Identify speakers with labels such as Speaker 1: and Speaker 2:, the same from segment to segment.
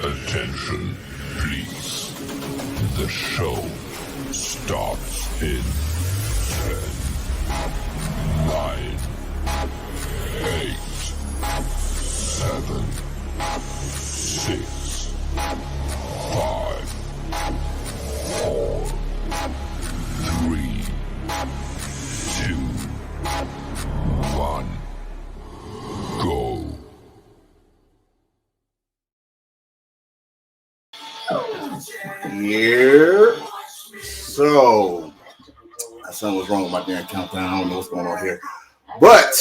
Speaker 1: Attention, please. The show starts in 10, 9, 8, 7, 6, 5, 4, 3, 2, 1, go.
Speaker 2: Yeah. So, something was wrong with my damn countdown. I don't know what's going on here. But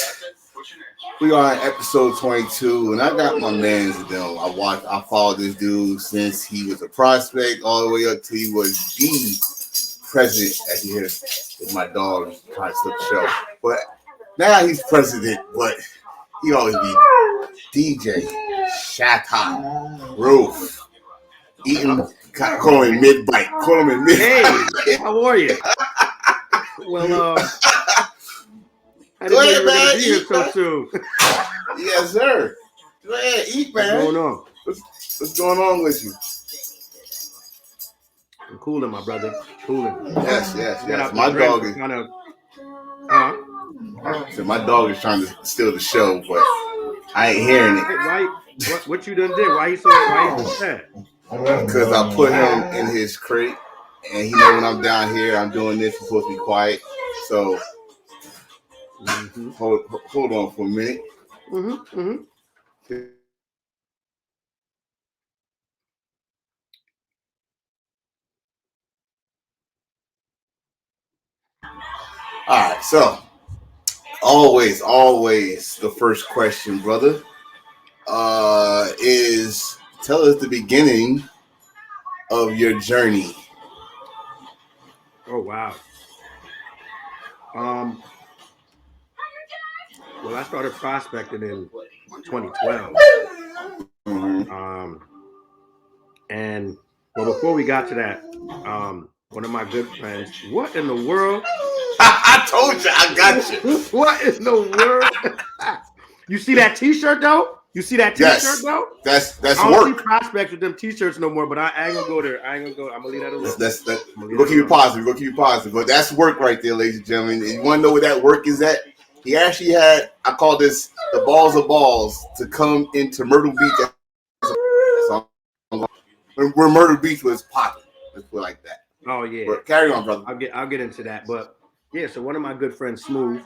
Speaker 2: we are on episode 22, and I got my man's with them. I followed this dude since he was a prospect all the way up till he was the president. As you hear, with my dog trying to slip the show. But now he's president, but he always be DJ Shatterproof. Eating, call him mid-bite. Call him in mid-bite.
Speaker 3: Hey, how are you? Well, I didn't know you were going to be here so soon.
Speaker 2: Yes, sir. Go ahead, eat, man.
Speaker 3: What's going on?
Speaker 2: What's going on with you?
Speaker 3: I'm cooling, my brother. Cooling.
Speaker 2: Yes. My dog is
Speaker 3: kind of.
Speaker 2: So my dog is trying to steal the show, but I ain't hearing it.
Speaker 3: Hey, what you done did? Why you so sad?
Speaker 2: Because I put him in his crate, and he know when I'm down here, I'm doing this. I'm supposed to be quiet. So hold on for a minute. All right, so always the first question, brother, is tell us the beginning of your journey.
Speaker 3: Oh wow. Well, I started prospecting in 2012. And well, before we got to that, one of my good friends. What in the world?
Speaker 2: I told you, I got you.
Speaker 3: What in the world? You see that T-shirt though?
Speaker 2: Yes.
Speaker 3: Though?
Speaker 2: That's
Speaker 3: I don't
Speaker 2: work.
Speaker 3: see prospects with them T-shirts no more, but I ain't gonna go there. I'm gonna leave that alone.
Speaker 2: We're gonna keep you positive. But that's work right there, ladies and gentlemen. And you want to know where that work is at? He actually had, I call this the balls of balls, to come into Myrtle Beach. So where Myrtle Beach was popping. Let's put it like that.
Speaker 3: Oh yeah.
Speaker 2: But carry on, brother.
Speaker 3: I'll get into that. But yeah, so one of my good friends, Smooth,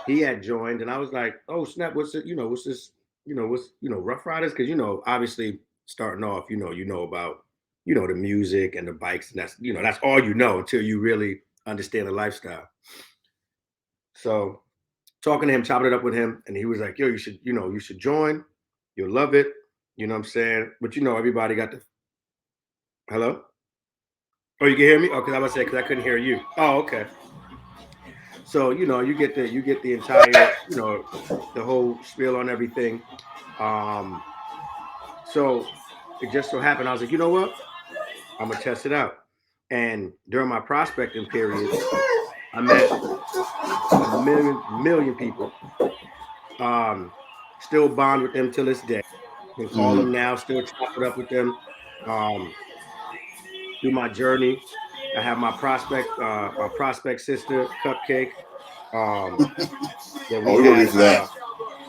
Speaker 3: he had joined, and I was like, oh snap, what's it? What's this? What's Rough Riders? Because obviously starting off, you know about the music and the bikes, and that's all you know until you really understand the lifestyle. So talking to him, chopping it up with him, and he was like, yo, you should join. You'll love it. You know what I'm saying? But everybody got the hello? Oh, you can hear me? Oh, because I was saying because I couldn't hear you. Oh, okay. So you get the entire the whole spiel on everything. So it just so happened I was like, you know what? I'm gonna test it out. And during my prospecting period, I met a million people. Still bond with them till this day. Can call them now. Still chop it up with them. Through my journey, I have my prospect sister, Cupcake.
Speaker 2: We're gonna get to that.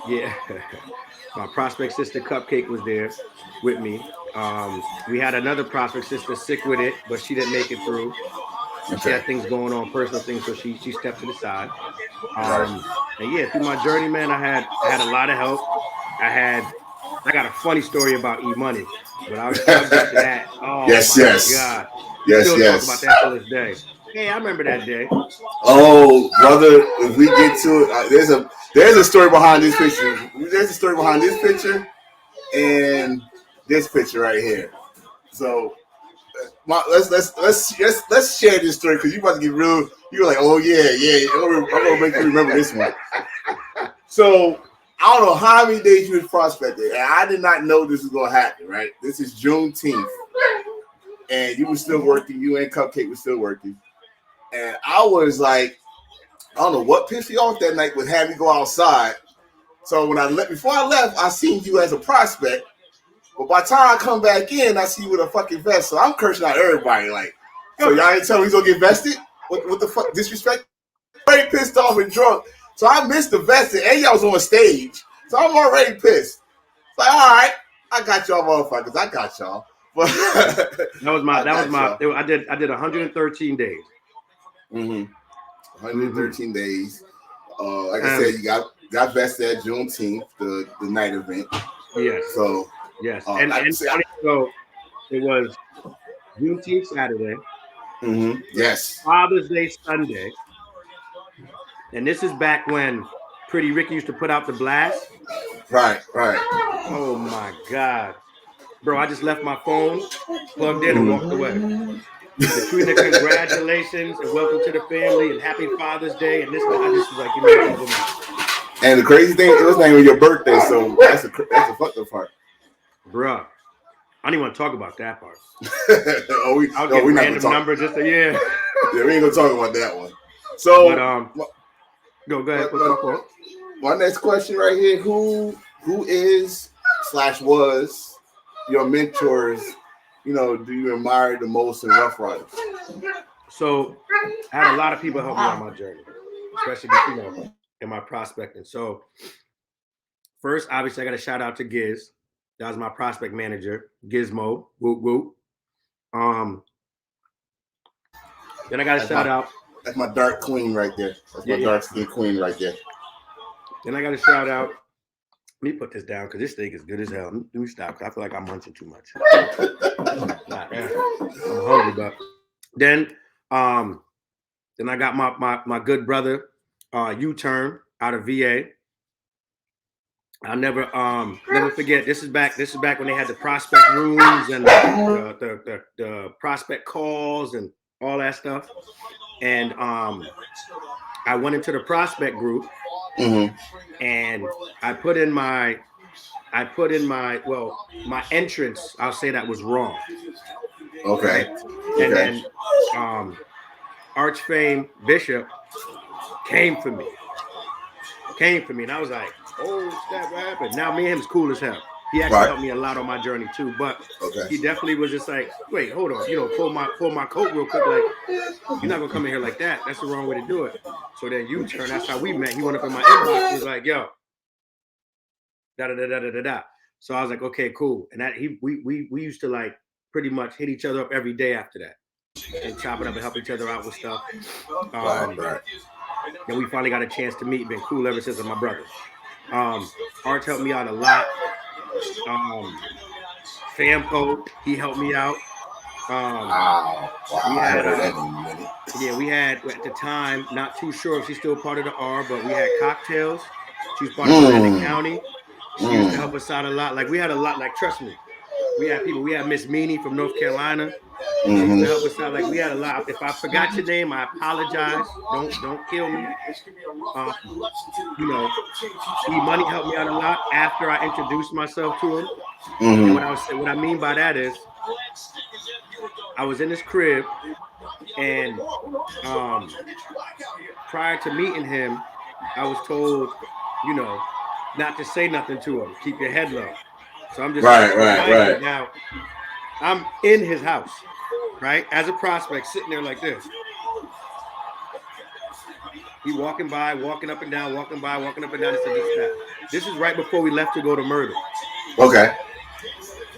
Speaker 3: Yeah, my prospect sister, Cupcake, was there with me. We had another prospect sister sick with it, but she didn't make it through. She had things going on, personal things, so she stepped to the side. And yeah, through my journey, man, I had a lot of help. I got a funny story about E-Money, but I'll get to that. Oh
Speaker 2: yes.
Speaker 3: God.
Speaker 2: Yes.
Speaker 3: Talk about that to this day. Hey, I remember that day.
Speaker 2: Oh, brother, if we get to it, there's a story behind this picture. There's a story behind this picture and this picture right here. So let's share this story because you about to get real. You're like, oh yeah. I'm gonna make you remember this one. So I don't know how many days you was prospecting, and I did not know this was gonna happen. Right, this is Juneteenth, and you were still working. You and Cupcake were still working, and I was like, I don't know what pissed me off that night with having me go outside So when before I left, I seen you as a prospect. But by the time I come back in, I see you with a fucking vest. So I'm cursing out everybody. Like, so y'all ain't tell me he's gonna get vested? What the fuck? Disrespect? Already pissed off and drunk. So I missed the vesting, and y'all was on stage. So I'm already pissed. It's like, all right, I got y'all motherfuckers. I got y'all. But
Speaker 3: I did 113 days.
Speaker 2: Mm-hmm. 113 days. Like I said, you got vested at Juneteenth, the night event.
Speaker 3: Yes.
Speaker 2: So
Speaker 3: yes, so it was Juneteenth Saturday.
Speaker 2: Mm-hmm. Yes.
Speaker 3: Father's Day Sunday. And this is back when Pretty Ricky used to put out the blast.
Speaker 2: Right.
Speaker 3: Oh my God. Bro, I just left my phone plugged in and walked away. Between the congratulations and welcome to the family and happy Father's Day. And this, I just was like, give me a couple minutes.
Speaker 2: And the crazy thing, it was not even your birthday, so that's a fucked up part.
Speaker 3: Bruh. I don't even want to talk about that part.
Speaker 2: I'll get
Speaker 3: random numbers just a year.
Speaker 2: Yeah, we ain't gonna talk about that one. So,
Speaker 3: go ahead.
Speaker 2: My next question right here: Who is / was your mentors? You know, do you admire the most in Rough Riders?
Speaker 3: So, I had a lot of people help me on my journey, especially in my prospecting. So, first, obviously, I got to shout out to Giz. That was my prospect manager, Gizmo. Whoop whoop. Then I got to shout out.
Speaker 2: That's my dark queen right there. That's my dark skin queen right there. Then
Speaker 3: I got to shout out. Let me put this down because this thing is good as hell. Let me stop because I feel like I'm munching too much. I'm hungry, but then I got my good brother, U-Turn out of VA. I'll never forget. This is back when they had the prospect rooms and the prospect calls and all that stuff. And I went into the prospect group,
Speaker 2: mm-hmm.
Speaker 3: and my entrance. I'll say that was wrong.
Speaker 2: Okay.
Speaker 3: Right? And then Arch Fame Bishop came for me, and I was like, oh, snap, what happened? Now me and him's cool as hell. He actually helped me a lot on my journey too, but he definitely was just like, wait, hold on, pull my coat real quick, like, you're not gonna come in here like that. That's the wrong way to do it. So then U-Turn, that's how we met. He went up in my inbox and was like, yo, da. So I was like, okay, cool. And that we used to like pretty much hit each other up every day after that and chop it up and help each other out with stuff. Then we finally got a chance to meet. Been cool ever since. I'm my brother. Arch helped me out a lot. Fampo, he helped me out. We had at the time, not too sure if she's still part of the R, but we had Cocktails. She was part of Atlantic County. She used to help us out a lot. Like we had a lot. Like trust me, we had people. We had Miss Meanie from North Carolina. She used to help us out. Like we had a lot. If I forgot your name, I apologize. Don't kill me. E-Money helped me out a lot after I introduced myself to him. And what I mean by that is, I was in his crib, and prior to meeting him, I was told, not to say nothing to him. Keep your head low. So I'm just
Speaker 2: right.
Speaker 3: Now, I'm in his house, right? As a prospect, sitting there like this. He walking by, walking up and down, walking by, walking up and down. This is right before we left to go to Myrtle.
Speaker 2: Okay.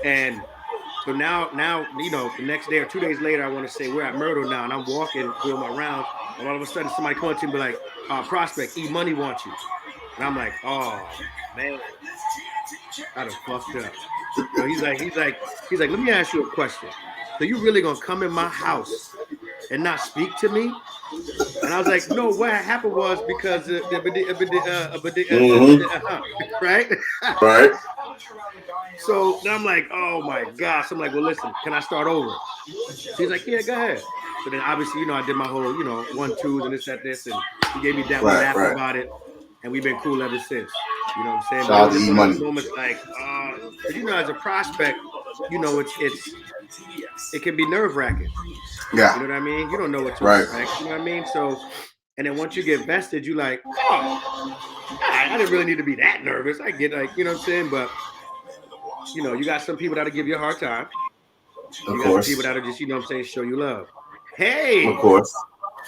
Speaker 3: And so now, the next day or 2 days later, I want to say we're at Myrtle now, and I'm walking, doing my rounds, and all of a sudden somebody comes to me and be like, prospect, E-Money wants you. And I'm like, oh man, I done fucked up. So he's like, let me ask you a question. So you really gonna come in my house and not speak to me? And I was like, no, what happened was because right?
Speaker 2: Right.
Speaker 3: So then I'm like, oh my gosh. I'm like, well, listen, can I start over? He's like, yeah, go ahead. So then obviously, I did my whole, 1, 2s and this, and he gave me that one rap about it. And we've been cool ever since. You know what I'm saying?
Speaker 2: Shout out to E-Money.
Speaker 3: Moments like, as a prospect, it can be nerve-wracking.
Speaker 2: Yeah.
Speaker 3: You know what I mean? You don't know what to expect. You know what I mean? So, and then once you get vested, you like, oh, I didn't really need to be that nervous. I get like, you know what I'm saying? But you know, you got some people that'll give you a hard time.
Speaker 2: Of
Speaker 3: You got some
Speaker 2: course.
Speaker 3: people that'll just, you know what I'm saying, show you love. Hey,
Speaker 2: Of course.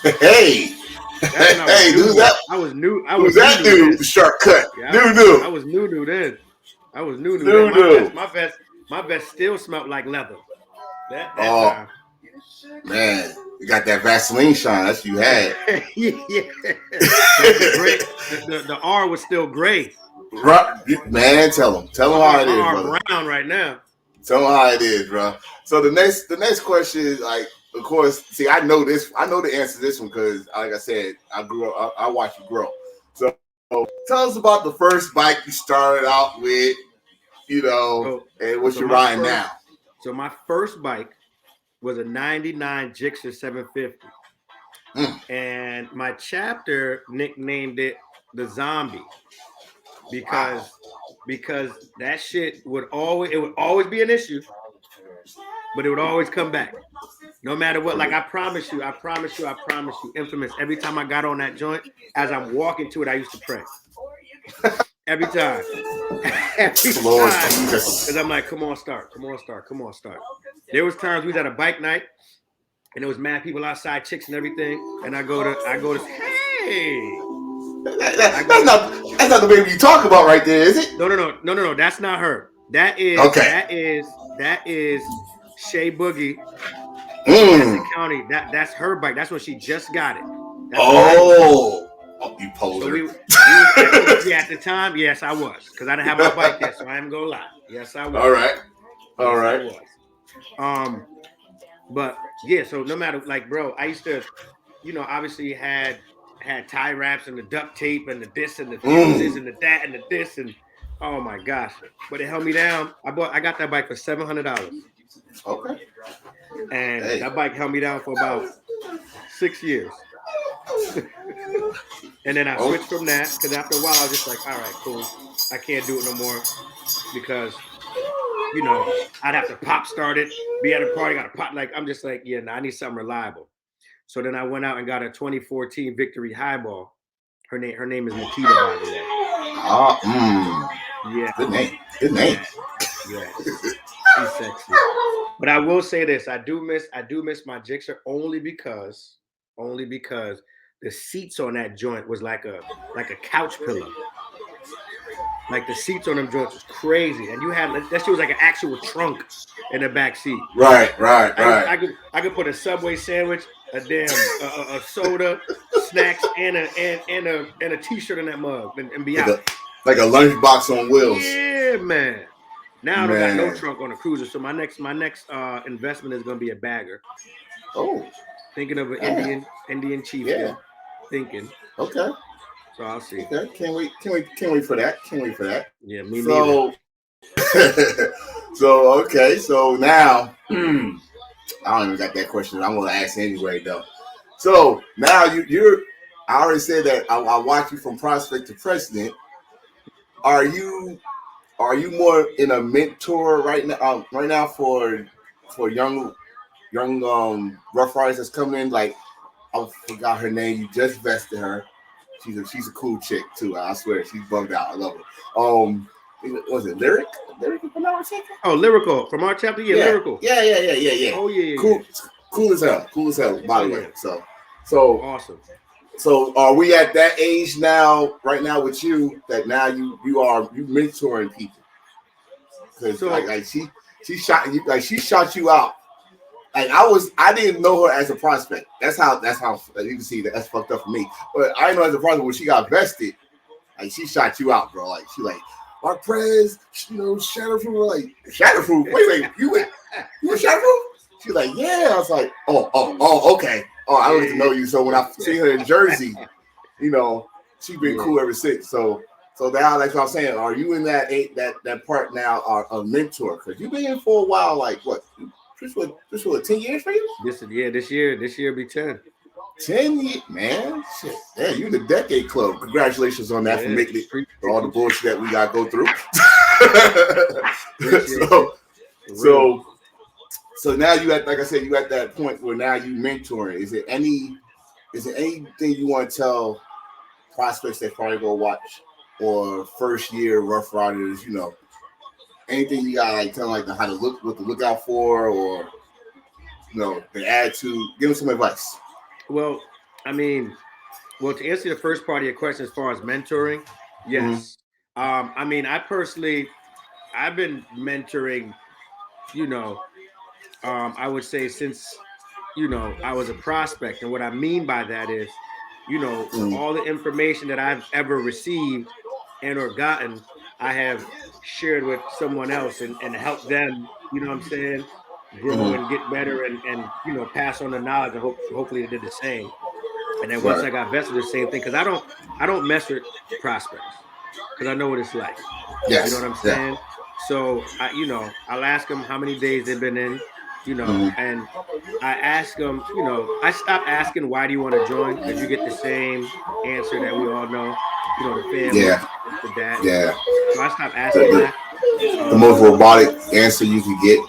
Speaker 2: Hey.
Speaker 3: that's when I was
Speaker 2: Hey,
Speaker 3: new.
Speaker 2: who's that?
Speaker 3: I was new. I
Speaker 2: Who's
Speaker 3: was
Speaker 2: that
Speaker 3: new
Speaker 2: dude?
Speaker 3: then.
Speaker 2: The shortcut.
Speaker 3: Yeah,
Speaker 2: Doo-doo.
Speaker 3: I was new then. I was new then.
Speaker 2: Doo-doo.
Speaker 3: My vest still smelled like leather. That
Speaker 2: Oh,
Speaker 3: time.
Speaker 2: man. You got that Vaseline shine. That's what you had.
Speaker 3: Yeah. The gray, the R was still gray.
Speaker 2: Right. Man, tell him how it is,
Speaker 3: R
Speaker 2: brother.
Speaker 3: brown right now.
Speaker 2: Tell them how it is, bro. So the next question is like, of course, see, I know this. I know the answer to this one because, like I said, I grew up. I watched you grow. So tell us about the first bike you started out with, you know, and what you're riding now.
Speaker 3: So my first bike was a '99 Gixxer 750, and my chapter nicknamed it the Zombie because that shit would always be an issue, but it would always come back. No matter what, like I promise you, Infamous, every time I got on that joint, as I'm walking to it, I used to pray. Every time. Because I'm like, come on, start. There was times we was at a bike night, and there was mad people outside, chicks and everything, and I go to, hey.
Speaker 2: That's not the baby you talk about right there, is it?
Speaker 3: No, that's not her. That is Shay Boogie. County. That's her bike. That's when she just got it.
Speaker 2: You poser.
Speaker 3: So at the time, yes, I was, because I didn't have my bike yet, so I ain't gonna lie. Yes, I was.
Speaker 2: All right.
Speaker 3: But yeah, so no matter, like, bro, I used to, you know, obviously had tie wraps and the duct tape and the this and the fuses and the that and the this and oh my gosh, but it held me down. I got that bike for $700.
Speaker 2: Okay.
Speaker 3: And that bike held me down for about 6 years. And then I switched from that because after a while I was just like, all right, cool. I can't do it no more because, you know, I'd have to pop start it, be at a party, got to pop. Like, I'm just like, yeah, I need something reliable. So then I went out and got a 2014 Victory Highball. Her name is Nikita, by the way. Yeah.
Speaker 2: Good name.
Speaker 3: Yeah. She's sexy. But I will say this: I do miss my Gixxer only because the seats on that joint was like a couch pillow. Like the seats on them joints was crazy, and you had that shit was like an actual trunk in the back seat.
Speaker 2: Right.
Speaker 3: I could put a Subway sandwich, a damn a soda, snacks, and a t-shirt in that mug and be out.
Speaker 2: Like a lunchbox on wheels.
Speaker 3: Yeah, man. Now I don't got no trunk on a cruiser, so my next investment is gonna be a bagger.
Speaker 2: Oh,
Speaker 3: thinking of an Indian chief.
Speaker 2: Yeah,
Speaker 3: thinking.
Speaker 2: Okay.
Speaker 3: So I'll see.
Speaker 2: Okay, can't wait for that.
Speaker 3: Yeah, me neither.
Speaker 2: So okay, so now I don't even got that question. I'm gonna ask anyway though. So now you're. I already said that I watch you from prospect to president. Are you more in a mentor right now? Right now for young Rough Riders that's coming in. Like I forgot her name. You just vested her. She's a cool chick too. I swear she's bugged out. I love her. Was it Lyric? Lyric from our chapter?
Speaker 3: Oh, Lyrical from our chapter. Yeah, Lyrical.
Speaker 2: Yeah.
Speaker 3: Oh yeah.
Speaker 2: Cool as hell. By the way. So
Speaker 3: awesome.
Speaker 2: So are we at that age now, right now with you, that now you mentoring people? Because she shot you out. Like I didn't know her as a prospect. That's how you can see that's fucked up for me. But I know as a prospect when she got vested, like she shot you out, bro. Like she like our prez, Shatterproof. Like Shatterproof. Wait, you were Shatterproof? She's like, yeah. I was like, oh, okay. Oh, I don't get to know you. So when I see her in Jersey, she's been cool ever since. So now that's what I'm saying. Are you in that part now, a mentor? Because you've been in for a while. Like what? This was 10 years for you?
Speaker 3: This year be 10.
Speaker 2: 10 years, man. Shit. Yeah, you in the decade club. Congratulations on that for all the bullshit that we got to go through. So now you at, like I said, you at that point where now you mentoring. Is it anything you want to tell prospects that probably go watch or first year Rough Riders, anything you got like tell them like how to look, what to look out for, or the attitude. Give them some advice.
Speaker 3: Well, I mean, to answer the first part of your question as far as mentoring,
Speaker 2: Mm-hmm.
Speaker 3: yes. I mean, I've been mentoring, you know, I would say since, I was a prospect. And what I mean by that is,
Speaker 2: Mm-hmm.
Speaker 3: all the information that I've ever received and or gotten, I have shared with someone else and helped them, you know what I'm saying, grow and get better and pass on the knowledge and hopefully they did the same. And then once
Speaker 2: Right.
Speaker 3: I got vested, the same thing. Because I don't mess with prospects because I know what it's like. You know what
Speaker 2: Yes.
Speaker 3: I'm
Speaker 2: Yeah.
Speaker 3: saying? So I'll ask them how many days they've been in,
Speaker 2: Mm-hmm.
Speaker 3: and I ask them, I stop asking why do you want to join because you get the same answer that we all know, the family,
Speaker 2: Yeah.
Speaker 3: the dad.
Speaker 2: Yeah.
Speaker 3: So I stop
Speaker 2: The,
Speaker 3: asking that.
Speaker 2: the most robotic answer you can get.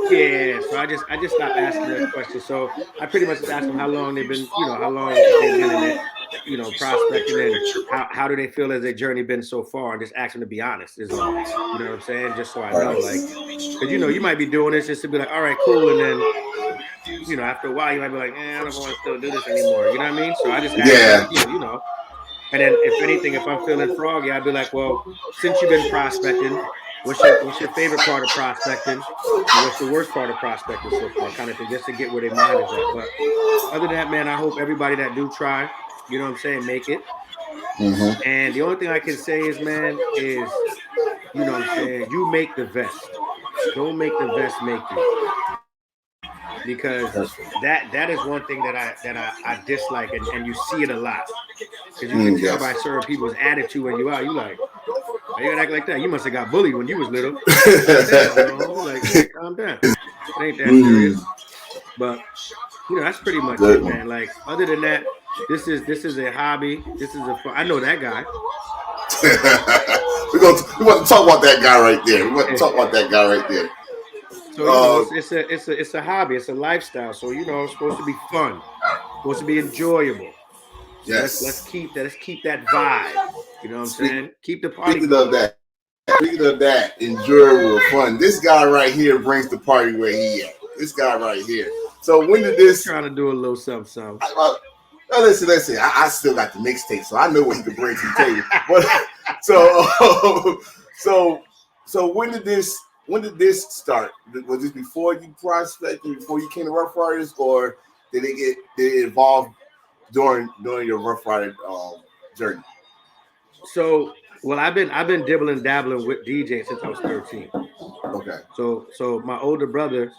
Speaker 3: Yeah, so I just stopped asking that question. So I pretty much just ask them how long they've been, how long they've been in it, prospecting, and how do they feel as their journey been so far, and just ask them to be honest is all. You know what I'm saying? Just so I know, like,
Speaker 2: Right.
Speaker 3: because you might be doing this just to be like, all right, cool, and then after a while you might be like, I don't want to still do this anymore. You know what I mean? So I just ask them,
Speaker 2: Yeah.
Speaker 3: and then if anything, if I'm feeling froggy, I'd be like, well, since you've been prospecting, what's your favorite part of prospecting? And what's the worst part of prospecting so far, kind of thing, just to get where their mind is at. But other than that, man, I hope everybody that do try, you know what I'm saying, make it.
Speaker 2: Mm-hmm.
Speaker 3: And the only thing I can say is, man, is, what I'm saying, you make the vest. Don't make the vest make you. Because that is one thing that I dislike and you see it a lot. Because you can tell by
Speaker 2: Yes.
Speaker 3: certain people's attitude when you out, you like, why you gotta act like that? You must have got bullied when you was little. Calm down, like, man, calm down. It ain't that serious. But that's pretty much
Speaker 2: Good
Speaker 3: it,
Speaker 2: one.
Speaker 3: man. Like, other than that, this is a hobby. This is a fun. I know that guy.
Speaker 2: We want to talk about that guy right there. We want to talk about that guy right there.
Speaker 3: So
Speaker 2: Uh,
Speaker 3: it's a hobby. It's a lifestyle. So it's supposed to be fun. It's supposed to be enjoyable. So let's
Speaker 2: yes.
Speaker 3: keep that. Let's keep that vibe. You know what I'm
Speaker 2: Speak,
Speaker 3: saying? Keep the party
Speaker 2: speaking of
Speaker 3: going.
Speaker 2: that, enjoyable fun. This guy right here brings the party where he at. This guy right here. So when did this?
Speaker 3: Trying to do a little something, something.
Speaker 2: Listen. I still got the mixtape, so I know what he can bring to the table. But so, so, so when did this? When did this start? Was this before you prospected, before you came to Rough Riders, or did it evolve during your Rough Rider journey?
Speaker 3: So, well, I've been dibbling dabbling with DJing since I was 13.
Speaker 2: Okay.
Speaker 3: So my older brother,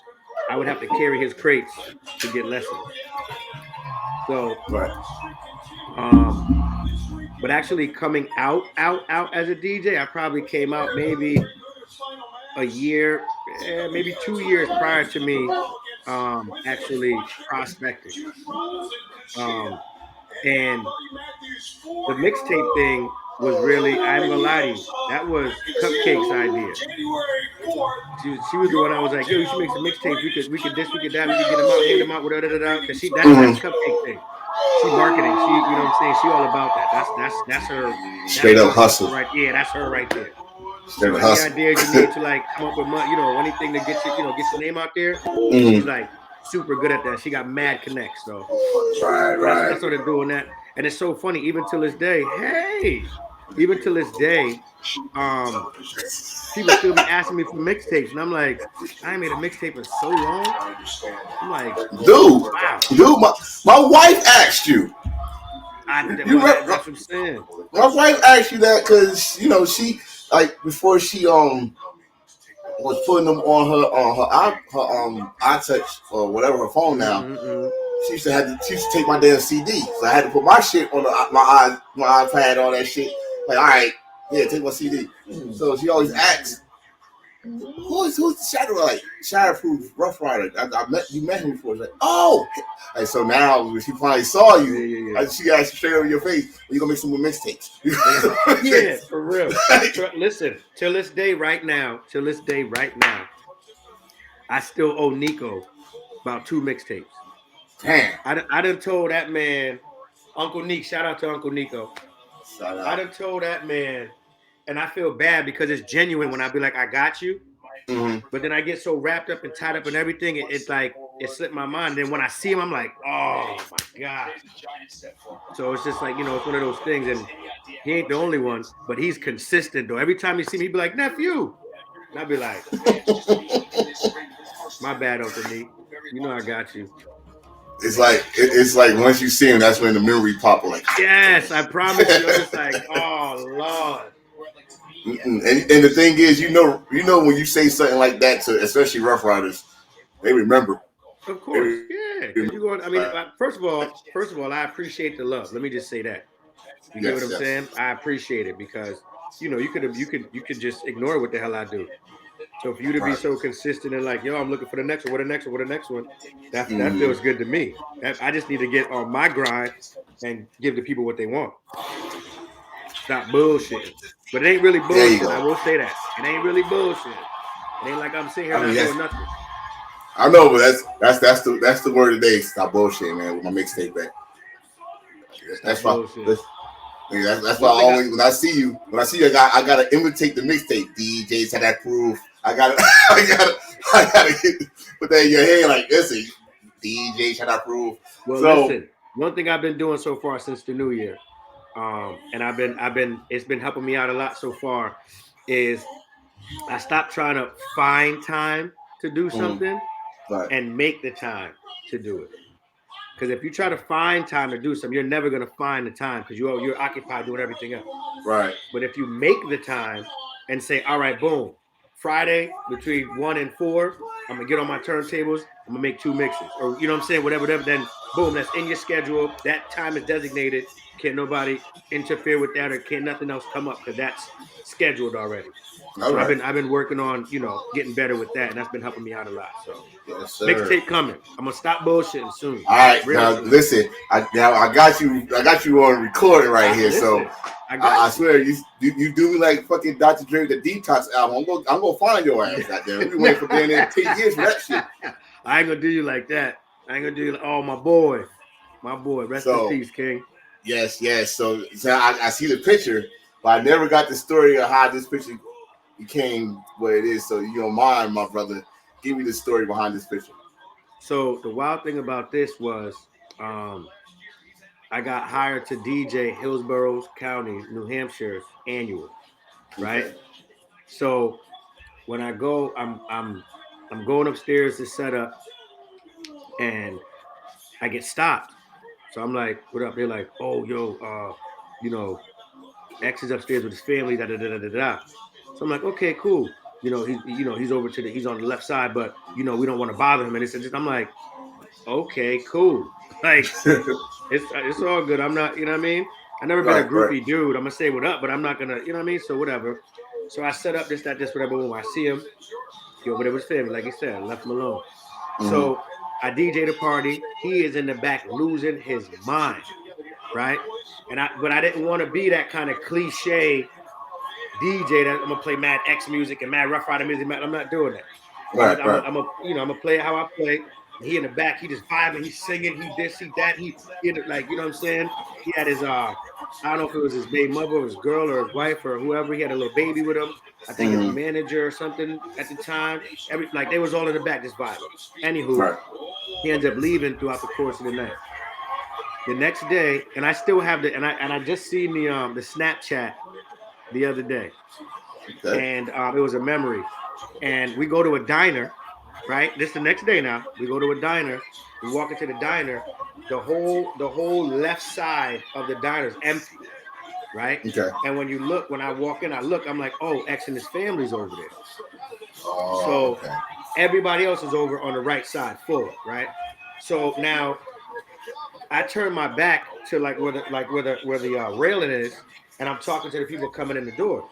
Speaker 3: I would have to carry his crates to get lessons. So,
Speaker 2: Right.
Speaker 3: um, but actually coming out as a DJ, I probably came out maybe a year, maybe 2 years prior to me, actually prospecting. Um, and the mixtape thing was really, I'm gonna lie to you, that was Cupcake's idea. She was the one I was like, yo, you should make some mixtapes. We could this, we could that, we could get them out, hand them out, whatever, because that's
Speaker 2: Mm-hmm.
Speaker 3: Cupcake thing. She marketing. She, what I'm saying, she all about that. That's her. That's
Speaker 2: Straight up
Speaker 3: her hustle
Speaker 2: hustle.
Speaker 3: right. Yeah, that's her right there.
Speaker 2: Straight
Speaker 3: So
Speaker 2: up
Speaker 3: any
Speaker 2: hustle.
Speaker 3: ideas you need to like come up with money, anything to get get your name out there, she's
Speaker 2: Mm-hmm.
Speaker 3: like super good at that. She got mad connects. So
Speaker 2: Right.
Speaker 3: I
Speaker 2: Right.
Speaker 3: started doing that, and it's so funny. Even till this day, even till this day, um, people still be asking me for mixtapes, and I'm like, I ain't made a mixtape in so long. I'm like,
Speaker 2: Dude,
Speaker 3: wow.
Speaker 2: my wife asked you. You
Speaker 3: Well,
Speaker 2: remember,
Speaker 3: that's what I'm saying.
Speaker 2: my wife asked you that because she like before she was putting them on her iTouch or whatever her phone now.
Speaker 3: Mm-hmm.
Speaker 2: She used to take my damn CD, so I had to put my shit on my iPad, all that shit. Like, all right, yeah, take my CD. So she always asks, who's the Shatterproof Rough Rider? You met him before. She's like, oh, and so now when she finally saw you,
Speaker 3: Yeah.
Speaker 2: she asked you straight over your face, "Are you gonna make some more mixtapes?"
Speaker 3: Yeah, for real. Listen, till this day, right now, I still owe Nico about 2 mixtapes.
Speaker 2: Damn.
Speaker 3: I done told that man, Uncle Nick. Shout out to Uncle Nico.
Speaker 2: Shout
Speaker 3: I
Speaker 2: out.
Speaker 3: done told that man, and I feel bad because it's genuine when I be like, I got you.
Speaker 2: Mhm.
Speaker 3: But then I get so wrapped up and tied up in everything, it's like it slipped my mind. Then when I see him, I'm like, oh my God. So it's just like, it's one of those things. And he ain't the only one, but he's consistent though. Every time he see me, he be like, nephew. And I'd be like, my bad, Uncle Neat. You know I got you.
Speaker 2: It's like once you see him, that's when the memory pop. Like,
Speaker 3: Yes, I promise you. I'm just like, oh Lord.
Speaker 2: and the thing is, when you say something like that to especially Rough Riders, they remember.
Speaker 3: Of
Speaker 2: They
Speaker 3: course, yeah. Because you're going. I mean,
Speaker 2: remember.
Speaker 3: first of all, I appreciate the love. Let me just say that. You get what
Speaker 2: Yes,
Speaker 3: I'm
Speaker 2: yes.
Speaker 3: saying? I appreciate it because you could just ignore what the hell I do. So for you to be
Speaker 2: Right.
Speaker 3: so consistent and like, yo, I'm looking for the next one, what the next one, what the next one, that
Speaker 2: Mhm.
Speaker 3: feels good to me. I just need to get on my grind and give the people what they want. Stop bullshitting. But it ain't really
Speaker 2: There you
Speaker 3: bullshit. I
Speaker 2: go.
Speaker 3: will say that. It ain't really bullshit. It ain't like I'm sitting here
Speaker 2: I mean,
Speaker 3: not doing nothing.
Speaker 2: I know, but that's the word of the day. Stop bullshit, man. With my mixtape back.
Speaker 3: Stop
Speaker 2: That's why.
Speaker 3: bullshitting.
Speaker 2: That's why I
Speaker 3: One thing I
Speaker 2: always when I see you, I gotta imitate the mixtape. DJ Shatterproof. I gotta I gotta put that in your head like listen, DJ Shatterproof.
Speaker 3: well
Speaker 2: So
Speaker 3: listen, one thing I've been doing so far since the new year, and I've been it's been helping me out a lot so far, is I stopped trying to find time to do something
Speaker 2: right,
Speaker 3: and make the time to do it. Because if you try to find time to do something, you're never gonna find the time because you're occupied doing everything else.
Speaker 2: right.
Speaker 3: But if you make the time and say, all right, boom, Friday between 1 and 4, I'm gonna get on my turntables, I'm gonna make 2 mixes. Or you know what I'm saying, whatever, then boom, that's in your schedule. That time is designated. Can't nobody interfere with that or can't nothing else come up because that's scheduled already.
Speaker 2: All
Speaker 3: So I've
Speaker 2: right.
Speaker 3: been I've been working on, getting better with that, and that's been helping me out a lot. So
Speaker 2: Yes, sir.
Speaker 3: mixtape coming. I'm gonna stop bullshitting soon.
Speaker 2: All right,
Speaker 3: Real
Speaker 2: now
Speaker 3: soon.
Speaker 2: listen. I got you on recording right here. So
Speaker 3: Listen, I got
Speaker 2: I swear you do me like fucking Dr. Dre the Detox album. I'm gonna find your ass out there. We waiting for being there 10 years for that shit.
Speaker 3: I ain't gonna do you like that. I ain't gonna do you like, oh, my boy. My boy. Rest in
Speaker 2: So
Speaker 3: peace, King.
Speaker 2: yes. So I see the picture, but I never got the story of how this picture became what it is. So you don't mind, my brother. Give me the story behind this picture.
Speaker 3: So the wild thing about this was I got hired to DJ Hillsborough County, New Hampshire's annual, right?
Speaker 2: Okay.
Speaker 3: So when I go, I'm going upstairs to set up and I get stopped. So I'm like, what up? They're like, oh, yo, you know, X is upstairs with his family, da da da da da da. So I'm like, okay, cool. He's over he's on the left side, but we don't want to bother him. And I'm like, okay, cool. Like it's all good. I'm not, you know what I mean? I never been a
Speaker 2: Right.
Speaker 3: groupie dude. I'm gonna say what up, but I'm not gonna, you know what I mean? So whatever. So I set up this, that, this, whatever. When I see him, he over there with his family, like he said, I left him alone.
Speaker 2: Mm-hmm.
Speaker 3: So I DJ the party. He is in the back losing his mind, right? But I didn't want to be that kind of cliche DJ that I'm gonna play mad X music and mad Rough Rider music. I'm not doing that. I'm gonna, I'm
Speaker 2: Right.
Speaker 3: gonna, I'm gonna, I'm gonna play how I play. He in the back, he just vibing, he's singing, he this, he that, he in the, like, you know what I'm saying? He had his I don't know if it was his baby mother or his girl or his wife or whoever. He had a little baby with him. I think his
Speaker 2: Mm-hmm.
Speaker 3: manager or something at the time. Like they was all in the back just vibing. Anywho,
Speaker 2: Right.
Speaker 3: he ends up leaving throughout the course of the night. The next day, and I still have I just seen the Snapchat the other day,
Speaker 2: Okay.
Speaker 3: and it was a memory. And we go to a diner, right? This is the next day now. We go to a diner. We walk into the diner. The whole left side of the diner is empty, right?
Speaker 2: Okay.
Speaker 3: And when I walk in, I'm like, oh, X and his family's over there.
Speaker 2: Oh,
Speaker 3: So
Speaker 2: okay.
Speaker 3: everybody else is over on the right side, full, right? So now I turn my back to like where the railing is, and I'm talking to the people coming in the door.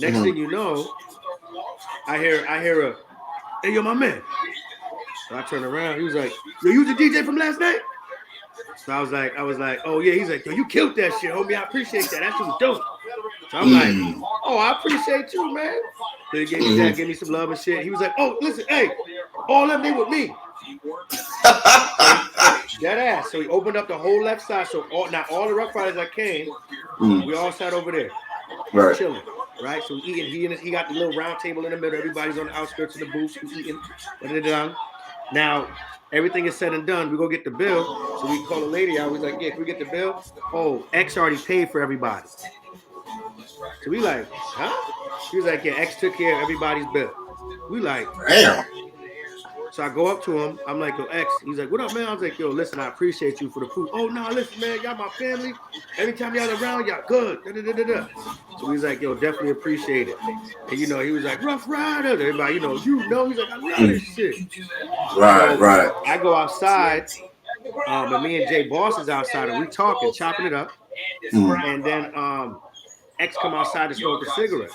Speaker 3: Next
Speaker 2: Mm-hmm.
Speaker 3: thing you know, I hear a, hey, yo, my man. So I turned around. He was like, yo, you the DJ from last night? So I was like, oh yeah. He's like, yo, you killed that shit, homie. I appreciate that. That shit was dope. So I'm like,
Speaker 2: Mm-hmm.
Speaker 3: oh, I appreciate you, man. So he gave me that,
Speaker 2: Mm-hmm.
Speaker 3: gave me some love and shit. He was like, oh, listen, hey, all them they with me. So he dead ass. So he opened up the whole left side. So all the Rough Riders that came, We all sat over there,
Speaker 2: Right.
Speaker 3: chilling. Right, so we eating. He got the little round table in the middle. Everybody's on the outskirts of the booth. We eating. Now everything is said and done. We go get the bill. So we call a lady out. We're like, yeah, can we get the bill? Oh, X already paid for everybody. So we like, huh? He was like, yeah, X took care of everybody's bill. We like,
Speaker 2: damn.
Speaker 3: So I go up to him. I'm like, yo, X. He's like, what up, man? I was like, yo, listen, I appreciate you for the food. Oh, no, listen, man, y'all my family. Anytime y'all around, y'all good. Da-da-da-da-da. So he's like, yo, definitely appreciate it. And, you know, he was like, Rough Rider. Everybody, he's like, I love this shit.
Speaker 2: Right,
Speaker 3: So
Speaker 2: right.
Speaker 3: I go outside, and me and Jay Boss is outside, and we talking, chopping it up. And then X come outside to smoke a cigarette.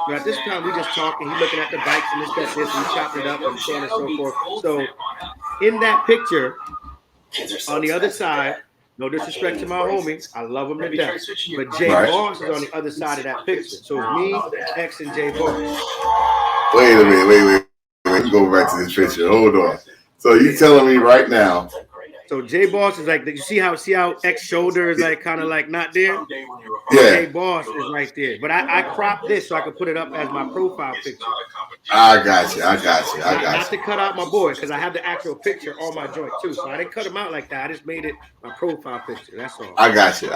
Speaker 3: Now, at this time, we just talking. He looking at the bikes and this, we chopping it up and so on and so forth. So, in that picture, on the other side, no disrespect to my homie, I love him to death, but Jay Boss is on the other side of that picture. So it's me, X, and Jay Boss.
Speaker 2: Wait a minute. Let me go back to this picture. Hold on. So you telling me right now?
Speaker 3: So Jay Boss is like, you see how X shoulder is like kind of like not there?
Speaker 2: Yeah.
Speaker 3: Jay Boss is right there. But I cropped this so I could put it up as my profile picture.
Speaker 2: I got you.
Speaker 3: Not to cut out my boy, because I have the actual picture on my joint too. So I didn't cut him out like that. I just made it my profile picture. That's all.
Speaker 2: I got you.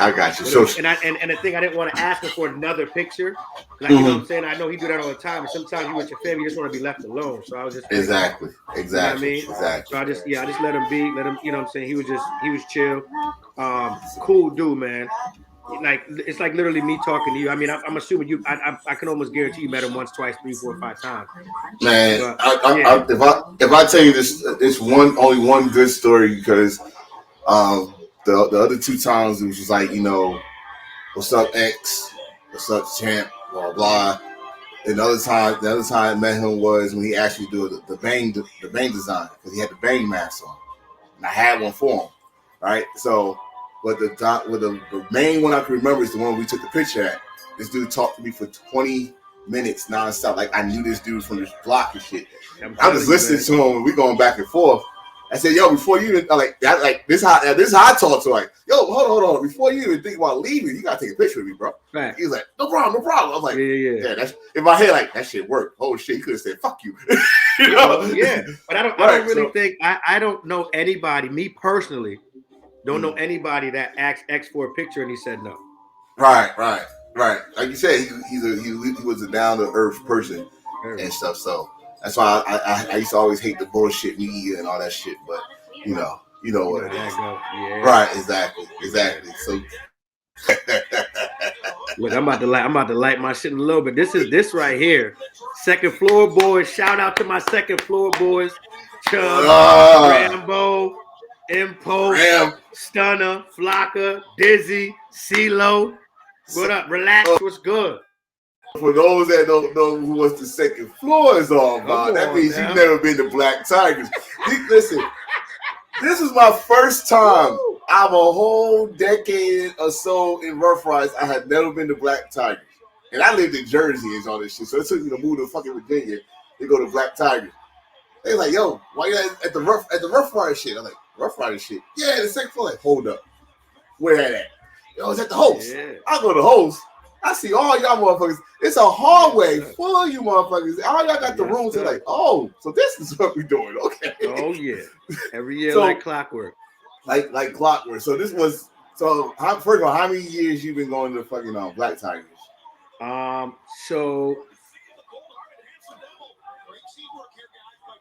Speaker 2: So
Speaker 3: and the thing, I didn't want to ask him for another picture. Like, you know what I'm saying? I know he do that all the time. And sometimes you with your family, you just want to be left alone. So I was just
Speaker 2: exactly.
Speaker 3: You know what I mean?
Speaker 2: Exactly.
Speaker 3: So I just let him be, you know what I'm saying? He was chill. Cool dude, man. Like, it's like literally me talking to you. I mean, I'm assuming you. I can almost guarantee you met him once, twice, 3, 4, 5 times.
Speaker 2: Man, if I tell you this, it's only one good story, because the other 2 times it was just like, you know, what's up X, what's up champ, blah blah. And the other time I met him was when he actually do the bang design, because he had the bang mask on, and I had one for him, right? So. But the main one I can remember is the one we took the picture at. This dude talked to me for 20 minutes nonstop. Like, I knew this dude from this block and shit. I'm just listening to him, and we going back and forth. I said, yo, before you even this how I talk to him. Like, yo, hold on. Before you even think about leaving, you gotta take a picture with me, bro.
Speaker 3: Right.
Speaker 2: He was like, no problem. I was like,
Speaker 3: yeah.
Speaker 2: That's in my head, like, that shit worked. Oh shit, he could have said, fuck you. You know?
Speaker 3: Yeah. But I don't really think I don't know anybody, me personally. Don't know anybody that asked X for a picture and he said no.
Speaker 2: Right. Like you said, he was a down to earth person and stuff. So that's why I used to always hate the bullshit media and all that shit. But you know what it is.
Speaker 3: Yeah.
Speaker 2: Right. Exactly. So
Speaker 3: look, I'm about to light my shit in a little bit. This right here. Second floor boys. Shout out to my second floor boys. Chubb, Rambo, Impo, Stunner, Flocka, Dizzy, CeeLo. What up? Relax. What's good?
Speaker 2: For those that don't know who was the second floor is all about, that means you've never been to Black Tigers. Listen, this is my first time out of a whole decade or so in Rough Riders. I had never been to Black Tigers. And I lived in Jersey and all this shit. So it took me to move to fucking Virginia to go to Black Tigers. They like, yo, why you at the Rough Riders shit? I'm like, Rough Riders shit? Yeah, the second floor. Like, hold up. Where that at? Yo, it's at the host. Yeah. I go to the host. I see all y'all motherfuckers. It's a hallway full of you motherfuckers. All y'all got the rooms. They're like, oh, so this is what we're doing. Okay.
Speaker 3: Oh, yeah. Every year like clockwork.
Speaker 2: Like clockwork. So this was, first of all, how many years you been going to fucking Black Tigers?
Speaker 3: So